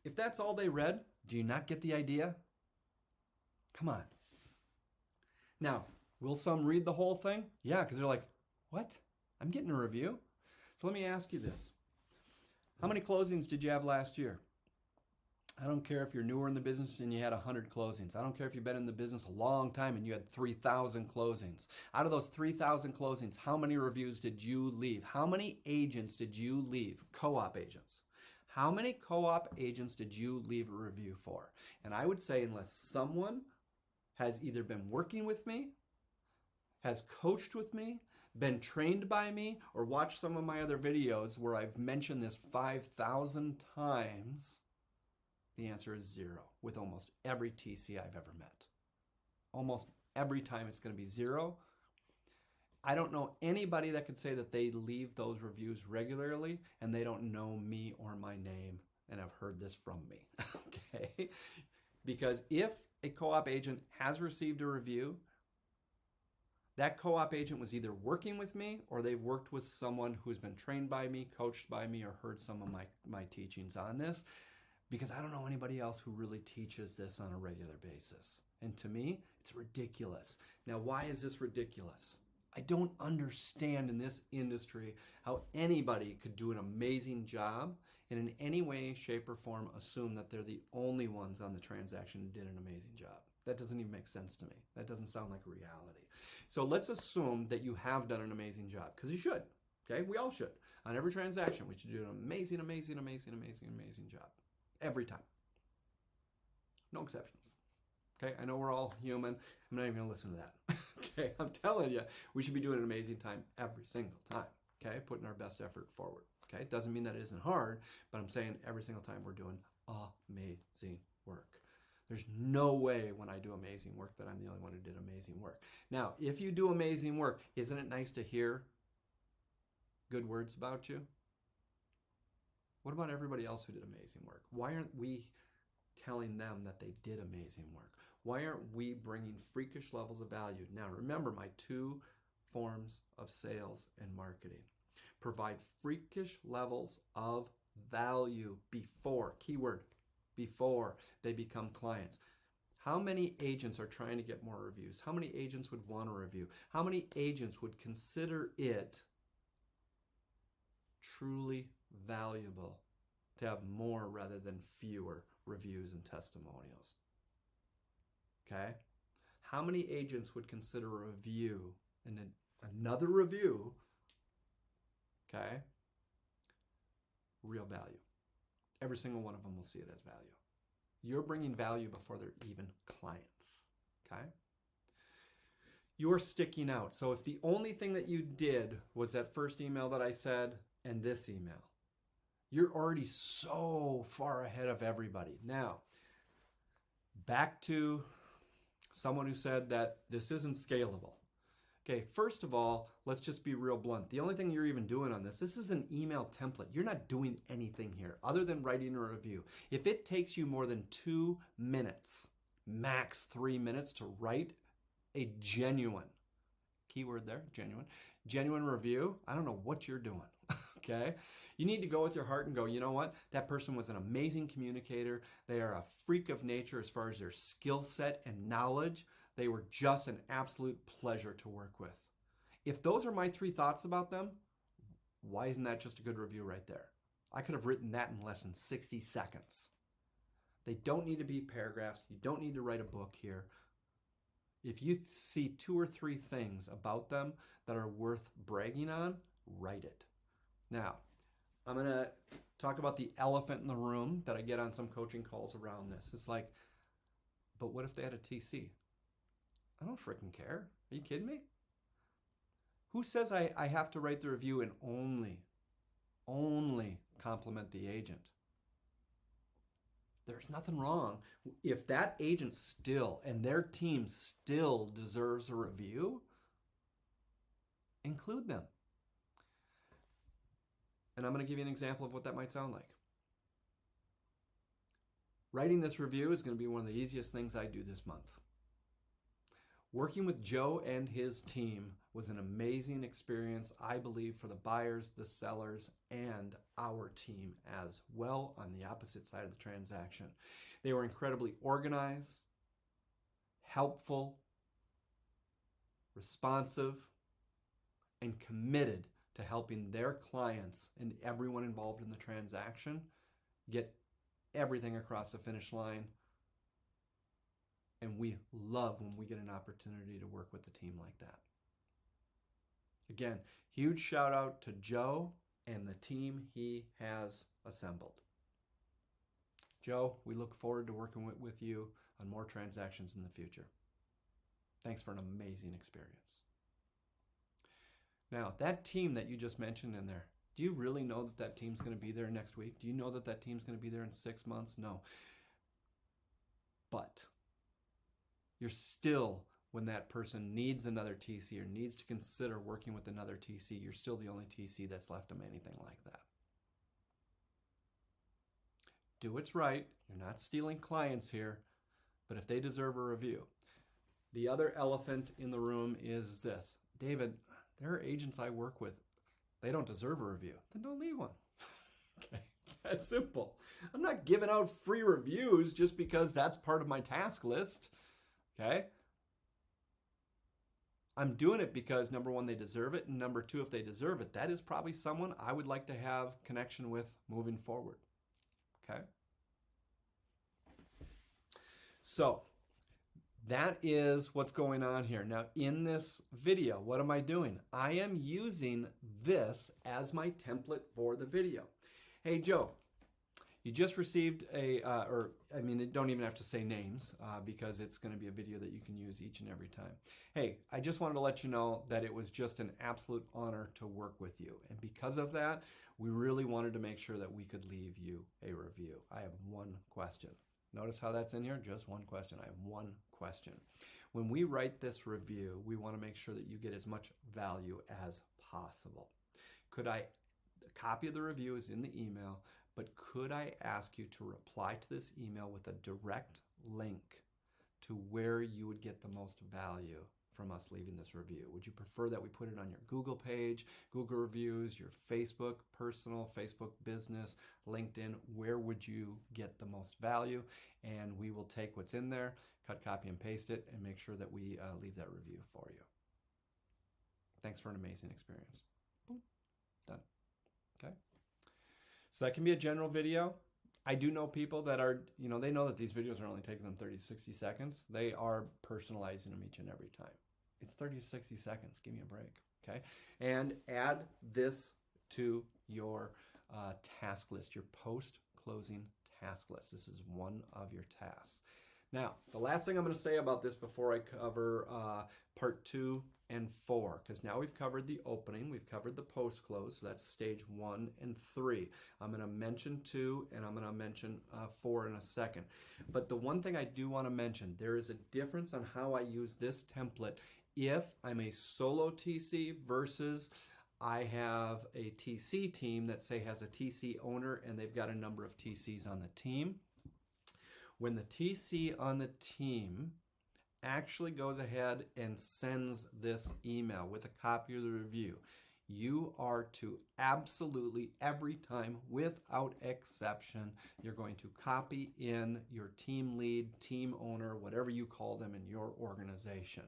If that's all they read, do you not get the idea? Come on. Now, will some read the whole thing? Yeah, because they're like, what? I'm getting a review? So let me ask you this. How many closings did you have last year? I don't care if you're newer in the business and you had 100 closings. I don't care if you've been in the business a long time and you had 3,000 closings. Out of those 3,000 closings, how many reviews did you leave? How many agents did you leave? Co-op agents. How many co-op agents did you leave a review for? And I would say unless someone has either been working with me, has coached with me, been trained by me, or watched some of my other videos where I've mentioned this 5,000 times, the answer is 0 with almost every TC I've ever met. Almost every time it's going to be 0. I don't know anybody that could say that they leave those reviews regularly and they don't know me or my name and have heard this from me. Okay? Because if a co-op agent has received a review, that co-op agent was either working with me or they've worked with someone who's been trained by me, coached by me, or heard some of my teachings on this. Because I don't know anybody else who really teaches this on a regular basis. And to me, it's ridiculous. Now, why is this ridiculous? I don't understand in this industry how anybody could do an amazing job and in any way, shape, or form assume that they're the only ones on the transaction who did an amazing job. That doesn't even make sense to me. That doesn't sound like reality. So let's assume that you have done an amazing job, because you should. Okay, we all should. On every transaction, we should do an amazing, amazing, amazing, amazing, amazing job. Every time. No exceptions. Okay, I know we're all human. I'm not even going to listen to that. Okay, I'm telling you, we should be doing an amazing time every single time. Okay, putting our best effort forward. Okay, it doesn't mean that it isn't hard, but I'm saying every single time we're doing amazing work. There's no way when I do amazing work that I'm the only one who did amazing work. Now, if you do amazing work, isn't it nice to hear good words about you? What about everybody else who did amazing work? Why aren't we telling them that they did amazing work? Why aren't we bringing freakish levels of value? Now, remember my 2 forms of sales and marketing. Provide freakish levels of value before, keyword, before they become clients. How many agents are trying to get more reviews? How many agents would want a review? How many agents would consider it truly valuable to have more rather than fewer reviews and testimonials? Okay? How many agents would consider a review and another review, okay, real value? Every single one of them will see it as value. You're bringing value before they're even clients, okay? You're sticking out. So if the only thing that you did was that first email that I said and this email, you're already so far ahead of everybody. Now, back to someone who said that this isn't scalable. Okay, first of all, let's just be real blunt. The only thing you're even doing on this is an email template. You're not doing anything here other than writing a review. If it takes you more than 2 minutes, max 3 minutes to write a genuine, keyword there, genuine review, I don't know what you're doing. Okay? You need to go with your heart and go, you know what? That person was an amazing communicator. They are a freak of nature as far as their skill set and knowledge. They were just an absolute pleasure to work with. If those are my 3 thoughts about them, why isn't that just a good review right there? I could have written that in less than 60 seconds. They don't need to be paragraphs. You don't need to write a book here. If you see 2 or 3 things about them that are worth bragging on, write it. Now, I'm going to talk about the elephant in the room that I get on some coaching calls around this. It's like, but what if they had a TC? I don't freaking care. Are you kidding me? Who says I have to write the review and only compliment the agent? There's nothing wrong. If that agent still and their team still deserves a review, include them. And I'm going to give you an example of what that might sound like. Writing this review is going to be one of the easiest things I do this month. Working with Joe and his team was an amazing experience, I believe, for the buyers, the sellers, and our team as well on the opposite side of the transaction. They were incredibly organized, helpful, responsive, and committed to helping their clients and everyone involved in the transaction get everything across the finish line. And we love when we get an opportunity to work with a team like that. Again, huge shout out to Joe and the team he has assembled. Joe, we look forward to working with you on more transactions in the future. Thanks for an amazing experience. Now, that team that you just mentioned in there, do you really know that that team's going to be there next week? Do you know that that team's going to be there in 6 months? No. But you're still, when that person needs another TC or needs to consider working with another TC, you're still the only TC that's left them anything like that. Do what's right. You're not stealing clients here, but if they deserve a review. The other elephant in the room is this. David, there are agents I work with. They don't deserve a review. Then don't leave one. Okay, it's that simple. I'm not giving out free reviews just because that's part of my task list. Okay? I'm doing it because, number one, they deserve it. And number two, if they deserve it, that is probably someone I would like to have connection with moving forward. Okay? So that is what's going on here. Now, in this video, what am I doing? I am using this as my template for the video. Hey, Joe, you just received don't even have to say names because it's going to be a video that you can use each and every time. Hey, I just wanted to let you know that it was just an absolute honor to work with you. And because of that, we really wanted to make sure that we could leave you a review. I have one question. Notice how that's in here? Just one question. I have one question. When we write this review, we want to make sure that you get as much value as possible. A copy of the review is in the email, but could I ask you to reply to this email with a direct link to where you would get the most value from us leaving this review? Would you prefer that we put it on your Google page, Google reviews, your Facebook personal, Facebook business, LinkedIn? Where would you get the most value? And we will take what's in there, cut, copy, and paste it, and make sure that we leave that review for you. Thanks for an amazing experience. Boom. Done. Okay. So that can be a general video. I do know people that are, they know that these videos are only taking them 30 to 60 seconds. They are personalizing them each and every time. It's 30 to 60 seconds. Give me a break. Okay. And add this to your task list, your post-closing task list. This is one of your tasks. Now, the last thing I'm going to say about this before I cover part 2 and 4, because now we've covered the opening, we've covered the post-close, so that's stage 1 and 3. I'm going to mention 2 and I'm going to mention 4 in a second. But the one thing I do want to mention, there is a difference on how I use this template if I'm a solo TC versus I have a TC team that, say, has a TC owner and they've got a number of TCs on the team. When the TC on the team actually goes ahead and sends this email with a copy of the review, you are to absolutely, every time, without exception, you're going to copy in your team lead, team owner, whatever you call them in your organization.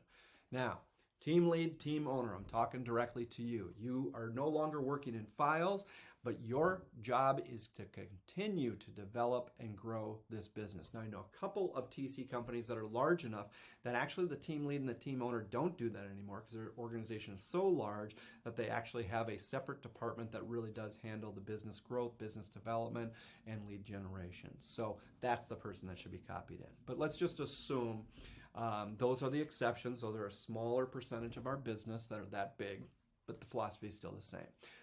Now, team lead, team owner, I'm talking directly to you. You are no longer working in files, but your job is to continue to develop and grow this business. Now, I know a couple of TC companies that are large enough that actually the team lead and the team owner don't do that anymore because their organization is so large that they actually have a separate department that really does handle the business growth, business development, and lead generation. So that's the person that should be copied in. But let's just assume those are the exceptions. Those are a smaller percentage of our business that are that big, but the philosophy is still the same.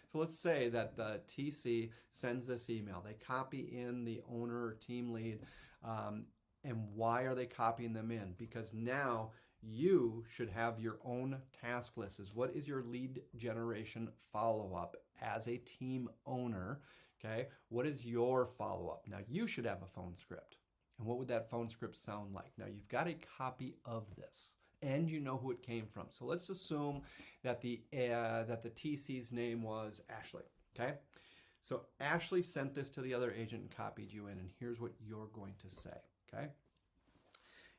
So let's say that the TC sends this email. They copy in the owner or team lead. And why are they copying them in? Because now you should have your own task list. What is your lead generation follow-up as a team owner? Okay, what is your follow-up? Now you should have a phone script. And what would that phone script sound like? Now you've got a copy of this and you know who it came from. So let's assume that the TC's name was Ashley, okay? So Ashley sent this to the other agent and copied you in, and here's what you're going to say, okay?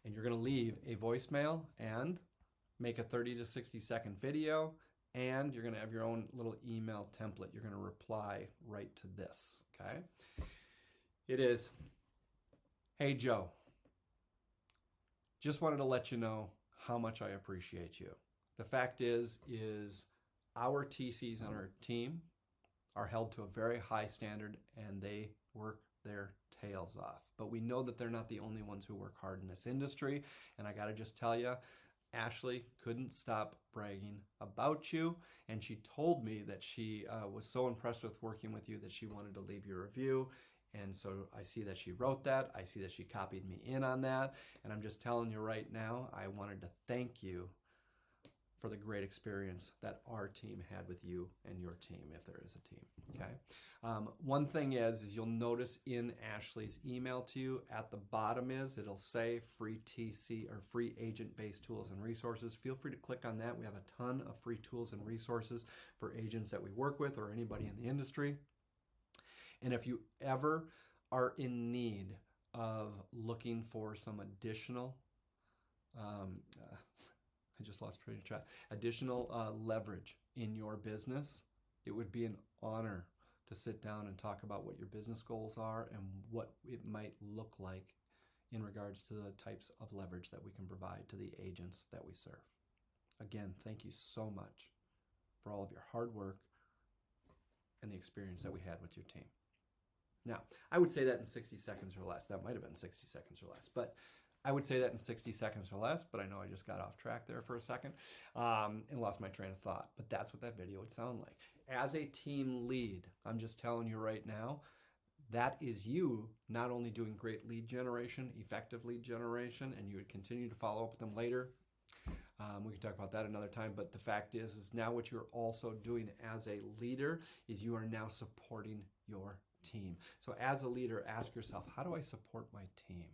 And you're going to leave a voicemail and make a 30 to 60 second video and you're going to have your own little email template. You're going to reply right to this, okay? It is, hey Joe, just wanted to let you know how much I appreciate you. The fact is our TCs on our team are held to a very high standard and they work their tails off. But we know that they're not the only ones who work hard in this industry. And I got to just tell you, Ashley couldn't stop bragging about you. And she told me that she was so impressed with working with you that she wanted to leave your review. And so I see that she wrote that. I see that she copied me in on that. And I'm just telling you right now, I wanted to thank you for the great experience that our team had with you and your team, if there is a team, okay? One thing is you'll notice in Ashley's email to you, at the bottom it'll say free TC or free agent-based tools and resources. Feel free to click on that. We have a ton of free tools and resources for agents that we work with or anybody in the industry. And if you ever are in need of looking for some additional I just lost train of track. Additional leverage in your business, it would be an honor to sit down and talk about what your business goals are and what it might look like in regards to the types of leverage that we can provide to the agents that we serve. Again, thank you so much for all of your hard work and the experience that we had with your team. Now, I would say that in 60 seconds or less. That might have been 60 seconds or less, but I would say that in 60 seconds or less, but I know I just got off track there for a second and lost my train of thought. But that's what that video would sound like. As a team lead, I'm just telling you right now, that is you not only doing great lead generation, effective lead generation, and you would continue to follow up with them later. We can talk about that another time, but the fact is now what you're also doing as a leader is you are now supporting your team. So as a leader, ask yourself, how do I support my team?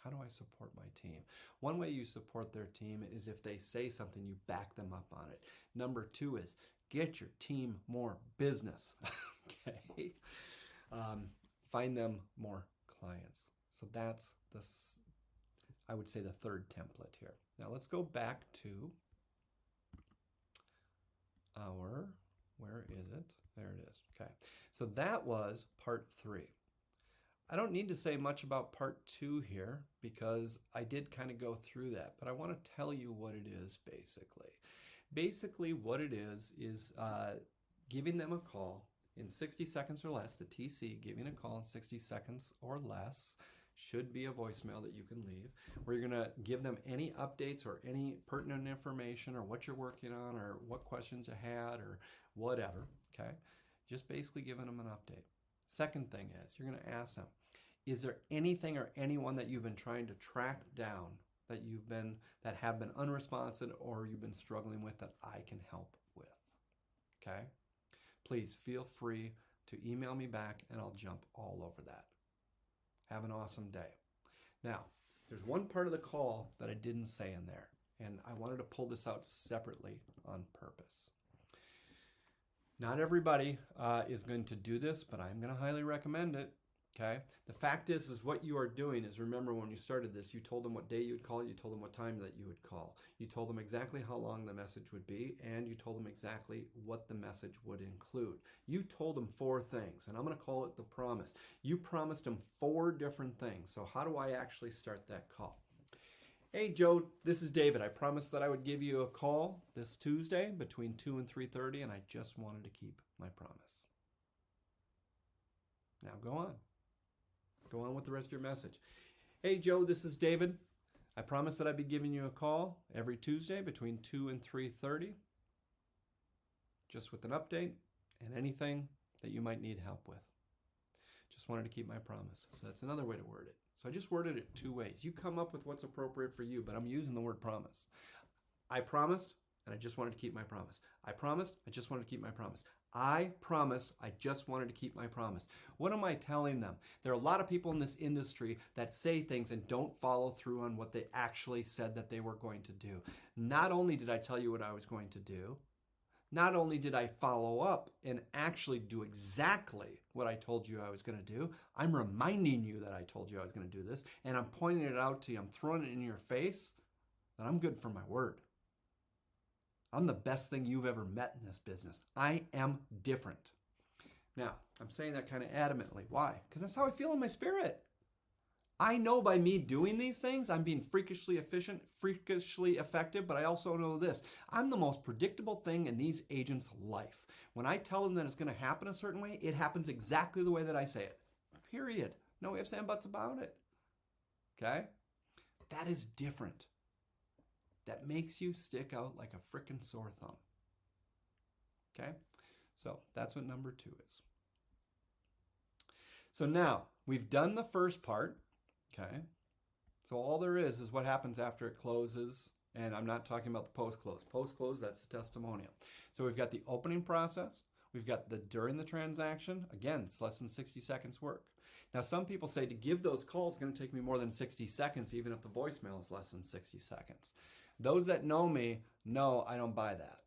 How do I support my team? One way you support their team is if they say something, you back them up on it. Number two is get your team more business. Okay. Find them more clients. So that's this, I would say, the third template here. Now let's go back to our, where is it? There it is. Okay. So that was part 3. I don't need to say much about part 2 here because I did kind of go through that, but I want to tell you what it is basically. Basically what it is giving them a call in 60 seconds or less. The TC giving a call in 60 seconds or less should be a voicemail that you can leave where you're going to give them any updates or any pertinent information or what you're working on or what questions you had or whatever, okay? Just basically giving them an update. Second thing is you're going to ask them, is there anything or anyone that you've been trying to track down that have been unresponsive or you've been struggling with that I can help with? Okay? Please feel free to email me back and I'll jump all over that. Have an awesome day. Now, there's one part of the call that I didn't say in there, and I wanted to pull this out separately on purpose. Not everybody is going to do this, but I'm going to highly recommend it. Okay. The fact is what you are doing is, remember when you started this, you told them what day you would call, you told them what time that you would call, you told them exactly how long the message would be, and you told them exactly what the message would include. You told them 4 things, and I'm going to call it the promise. You promised them 4 different things. So how do I actually start that call? Hey Joe, this is David. I promised that I would give you a call this Tuesday between 2 and 3:30, and I just wanted to keep my promise. Now go on. Go on with the rest of your message. Hey Joe, this is David. I promised that I'd be giving you a call every Tuesday between 2 and 3:30, just with an update and anything that you might need help with. Just wanted to keep my promise. So that's another way to word it. So I just worded it 2 ways. You come up with what's appropriate for you, but I'm using the word promise. I promised, and I just wanted to keep my promise. I promised, I just wanted to keep my promise. I promised, I just wanted to keep my promise. What am I telling them? There are a lot of people in this industry that say things and don't follow through on what they actually said that they were going to do. Not only did I tell you what I was going to do, not only did I follow up and actually do exactly what I told you I was going to do, I'm reminding you that I told you I was going to do this, and I'm pointing it out to you. I'm throwing it in your face that I'm good for my word. I'm the best thing you've ever met in this business. I am different. Now, I'm saying that kind of adamantly. Why? Because that's how I feel in my spirit. I know by me doing these things, I'm being freakishly efficient, freakishly effective, but I also know this. I'm the most predictable thing in these agents' life. When I tell them that it's going to happen a certain way, it happens exactly the way that I say it. Period. No ifs and buts about it. Okay? That is different. That makes you stick out like a frickin' sore thumb. Okay? So that's what number 2 is. So now, we've done the first part. Okay? So all there is what happens after it closes. And I'm not talking about the post-close. Post-close, that's the testimonial. So we've got the opening process. We've got the during the transaction. Again, it's less than 60 seconds work. Now, some people say to give those calls is going to take me more than 60 seconds, even if the voicemail is less than 60 seconds. Those that know me know I don't buy that.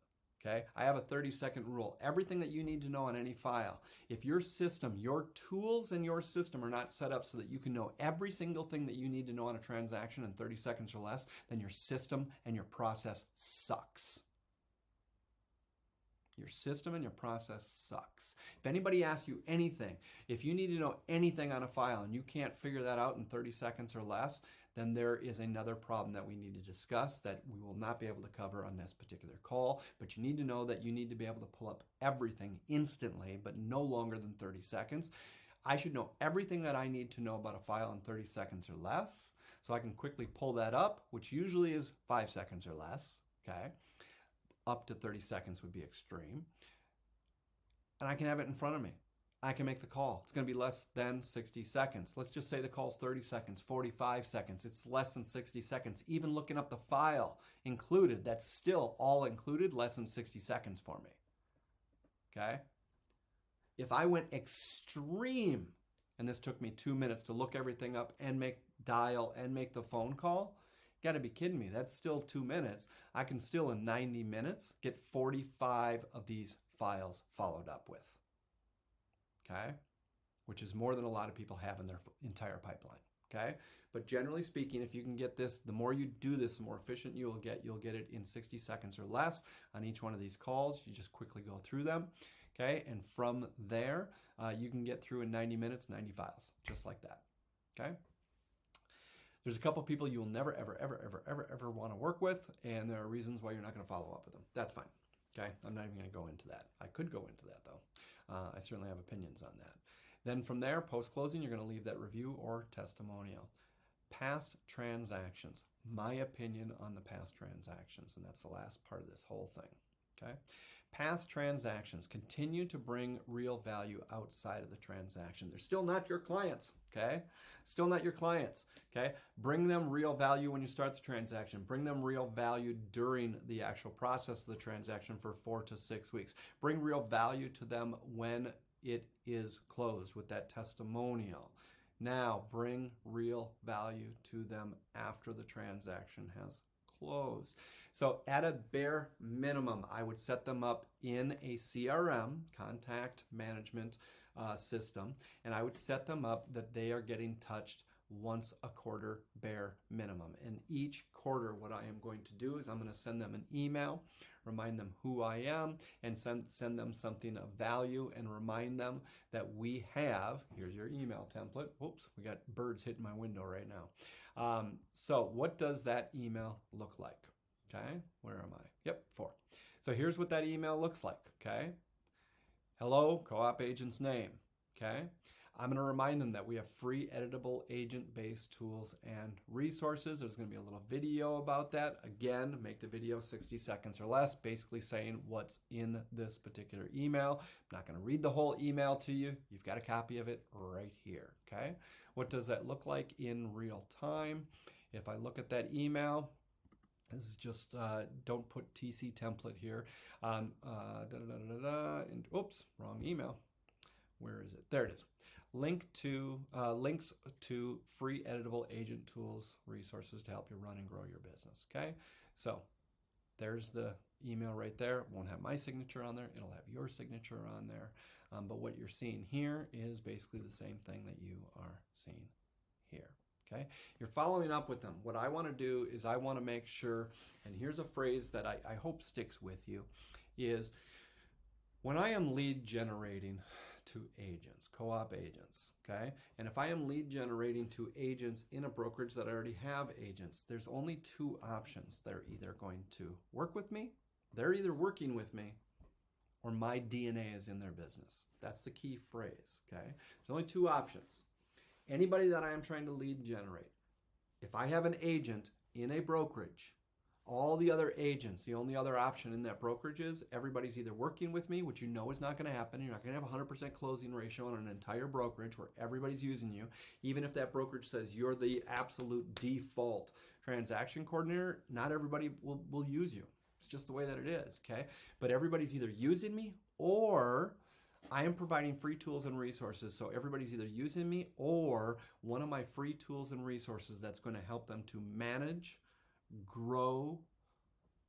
Okay? I have a 30-second rule. Everything that you need to know on any file, if your system, your tools in your system are not set up so that you can know every single thing that you need to know on a transaction in 30 seconds or less, then your system and your process sucks. Your system and your process sucks. If anybody asks you anything, if you need to know anything on a file and you can't figure that out in 30 seconds or less, then there is another problem that we need to discuss that we will not be able to cover on this particular call. But you need to know that you need to be able to pull up everything instantly, but no longer than 30 seconds. I should know everything that I need to know about a file in 30 seconds or less, so I can quickly pull that up, which usually is 5 seconds or less. Okay? Up to 30 seconds would be extreme. And I can have it in front of me. I can make the call. It's going to be less than 60 seconds. Let's just say the call's 30 seconds, 45 seconds. It's less than 60 seconds. Even looking up the file included, that's still all included, less than 60 seconds for me. Okay? If I went extreme, and this took me 2 minutes to look everything up and dial and make the phone call, got to be kidding me. That's still 2 minutes. I can still in 90 minutes get 45 of these files followed up with. Okay? Which is more than a lot of people have in their entire pipeline. Okay? But generally speaking, if you can get this, the more you do this, the more efficient you will get. You'll get it in 60 seconds or less on each one of these calls. You just quickly go through them. Okay? And from there, you can get through in 90 minutes, 90 files, just like that. Okay? There's a couple people you will never, ever want to work with, and there are reasons why you're not going to follow up with them. That's fine. Okay? I'm not even going to go into that. I could go into that, though. I certainly have opinions on that. Then from there, post-closing, you're going to leave that review or testimonial. Past transactions. My opinion on the past transactions, and that's the last part of this whole thing. Okay? Past transactions continue to bring real value outside of the transaction. They're still not your clients, okay? Still not your clients, okay? Bring them real value when you start the transaction. Bring them real value during the actual process of the transaction for 4 to 6 weeks. Bring real value to them when it is closed with that testimonial. Now, bring real value to them after the transaction has closed. So at a bare minimum, I would set them up in a CRM, contact management system, and I would set them up that they are getting touched once a quarter, bare minimum. And each quarter, what I am going to do is I'm going to send them an email, remind them who I am, and send them something of value and remind them that we have, here's your email template. Whoops, we got birds hitting my window right now. So what does that email look like? Okay, where am I? Yep, 4. So here's what that email looks like, okay? Hello, co-op agent's name, okay? I'm going to remind them that we have free editable agent-based tools and resources. There's going to be a little video about that. Again, make the video 60 seconds or less, basically saying what's in this particular email. I'm not going to read the whole email to you. You've got a copy of it right here, okay? What does that look like in real time? If I look at that email, this is just, don't put TC template here. And, oops, wrong email. Where is it? There it is. Links to free editable agent tools, resources to help you run and grow your business. Okay, so there's the email right there. It won't have my signature on there. It'll have your signature on there. But what you're seeing here is basically the same thing that you are seeing here. Okay, you're following up with them. What I want to do is I want to make sure, and here's a phrase that I hope sticks with you, is when I am lead generating to agents, co-op agents, okay? And if I am lead generating to agents in a brokerage that I already have agents, there's only two options. They're either going to work with me, they're either working with me, or my DNA is in their business. That's the key phrase, okay? There's only two options. Anybody that I am trying to lead generate, if I have an agent in a brokerage, all the other agents, the only other option in that brokerage is everybody's either working with me, which you know is not going to happen. You're not going to have a 100% closing ratio on an entire brokerage where everybody's using you. Even if that brokerage says you're the absolute default transaction coordinator, not everybody will use you. It's just the way that it is, okay? But everybody's either using me or I am providing free tools and resources. So everybody's either using me or one of my free tools and resources that's going to help them to manage, grow,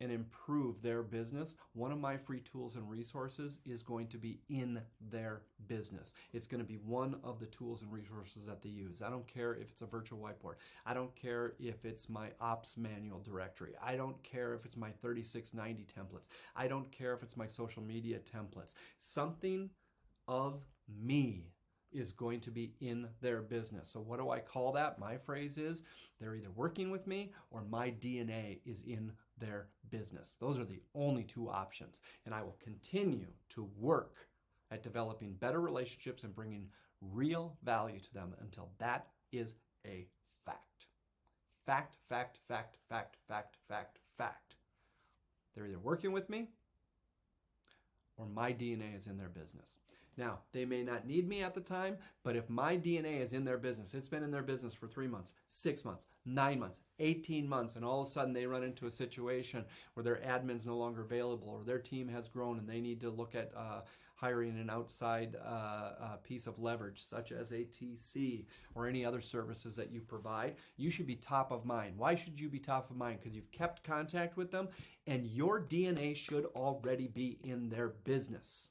and improve their business. One of my free tools and resources is going to be in their business. It's going to be one of the tools and resources that they use. I don't care if it's a virtual whiteboard. I don't care if it's my ops manual directory. I don't care if it's my 3690 templates. I don't care if it's my social media templates. Something of me is going to be in their business. So what do I call that? My phrase is they're either working with me or my DNA is in their business. Those are the only two options. And I will continue to work at developing better relationships and bringing real value to them until that is a fact. Fact, fact, fact, fact, fact, fact, fact. They're either working with me or my DNA is in their business. Now, they may not need me at the time, but if my DNA is in their business, it's been in their business for 3 months, 6 months, 9 months, 18 months, and all of a sudden they run into a situation where their admin's no longer available or their team has grown and they need to look at hiring an outside piece of leverage, such as a TC or any other services that you provide, you should be top of mind. Why should you be top of mind? Because you've kept contact with them and your DNA should already be in their business.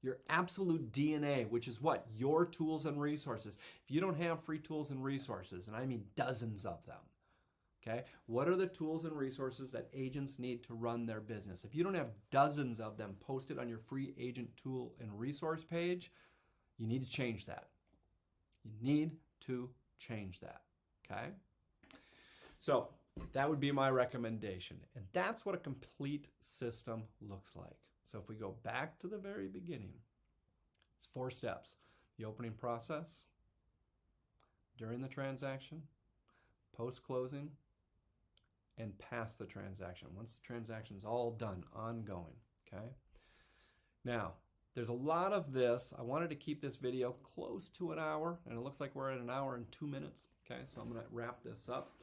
Your absolute DNA, which is what? Your tools and resources. If you don't have free tools and resources, and I mean dozens of them, okay? What are the tools and resources that agents need to run their business? If you don't have dozens of them posted on your free agent tool and resource page, you need to change that. You need to change that, okay? So that would be my recommendation. And that's what a complete system looks like. So if we go back to the very beginning, it's 4 steps. The opening process, during the transaction, post-closing, and past the transaction. Once the transaction is all done, ongoing, okay? Now, there's a lot of this. I wanted to keep this video close to an hour, and it looks like we're at an hour and 2 minutes, okay? So I'm gonna wrap this up.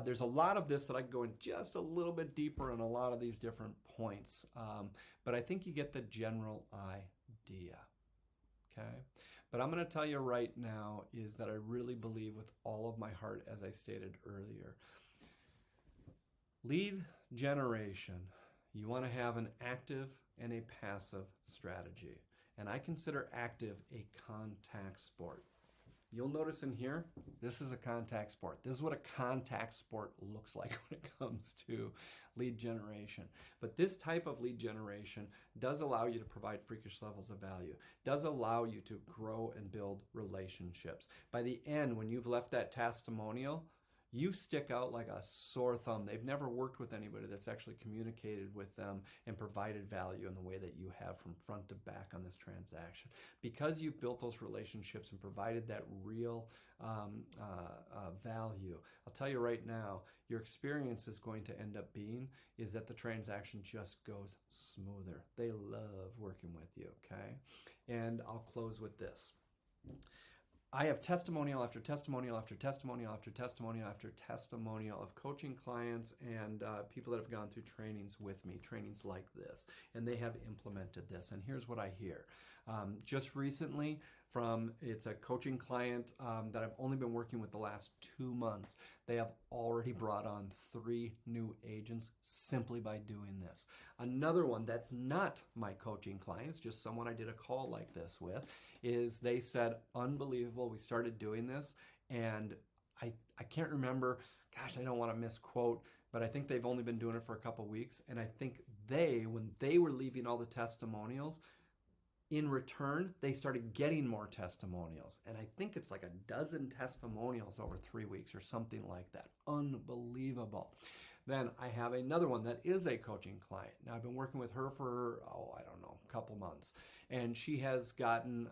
There's a lot of this that I can go in just a little bit deeper on a lot of these different points, but I think you get the general idea, okay? But I'm going to tell you right now is that I really believe with all of my heart, as I stated earlier, lead generation, you want to have an active and a passive strategy, and I consider active a contact sport. You'll notice in here, this is a contact sport. This is what a contact sport looks like when it comes to lead generation. But this type of lead generation does allow you to provide freakish levels of value, does allow you to grow and build relationships. By the end, when you've left that testimonial, you stick out like a sore thumb. They've never worked with anybody that's actually communicated with them and provided value in the way that you have from front to back on this transaction. Because you've built those relationships and provided that real value, I'll tell you right now, your experience is going to end up being is that the transaction just goes smoother. They love working with you, okay? And I'll close with this. I have testimonial after testimonial after testimonial after testimonial after testimonial of coaching clients and people that have gone through trainings with me, trainings like this, and they have implemented this. And here's what I hear. Just recently, it's a coaching client that I've only been working with the last 2 months. They have already brought on 3 new agents simply by doing this. Another one that's not my coaching clients, just someone I did a call like this with, is they said, unbelievable, we started doing this and I can't remember, gosh, I don't want to misquote, but I think they've only been doing it for a couple weeks. And I think when they were leaving all the testimonials, in return, they started getting more testimonials. And I think it's like a dozen testimonials over 3 weeks or something like that. Unbelievable. Then I have another one that is a coaching client. Now I've been working with her for, I don't know, a couple months. And she has gotten,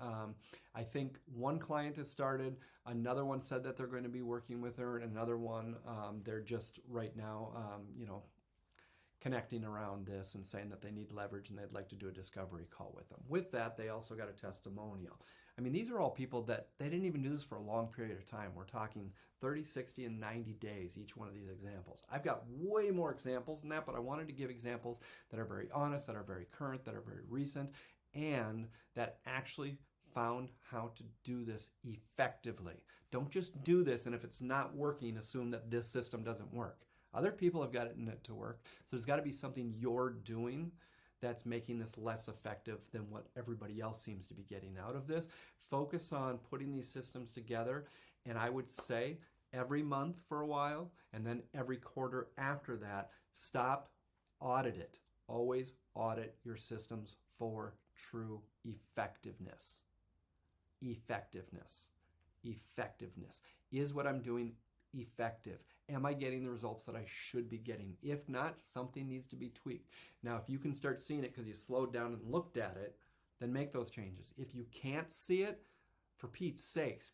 I think one client has started, another one said that they're going to be working with her, and another one, they're just right now, connecting around this and saying that they need leverage and they'd like to do a discovery call with them. With that, they also got a testimonial. I mean, these are all people that they didn't even do this for a long period of time. We're talking 30, 60, and 90 days, each one of these examples. I've got way more examples than that, but I wanted to give examples that are very honest, that are very current, that are very recent, and that actually found how to do this effectively. Don't just do this, and if it's not working, assume that this system doesn't work. Other people have got it in it to work. So there's got to be something you're doing that's making this less effective than what everybody else seems to be getting out of this. Focus on putting these systems together. And I would say every month for a while, and then every quarter after that, stop, audit it. Always audit your systems for true effectiveness. Effectiveness. Effectiveness. Is what I'm doing effective? Am I getting the results that I should be getting? If not, something needs to be tweaked. Now, if you can start seeing it because you slowed down and looked at it, then make those changes. If you can't see it, for Pete's sakes,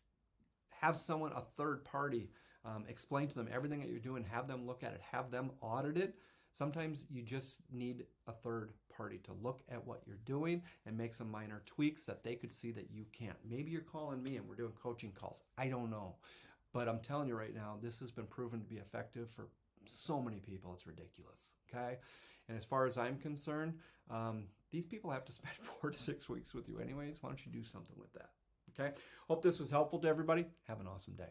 have someone, a third party, explain to them everything that you're doing, have them look at it, have them audit it. Sometimes you just need a third party to look at what you're doing and make some minor tweaks that they could see that you can't. Maybe you're calling me and we're doing coaching calls. I don't know. But I'm telling you right now, this has been proven to be effective for so many people. It's ridiculous, okay? And as far as I'm concerned, these people have to spend 4 to 6 weeks with you anyways. Why don't you do something with that, okay? Hope this was helpful to everybody. Have an awesome day.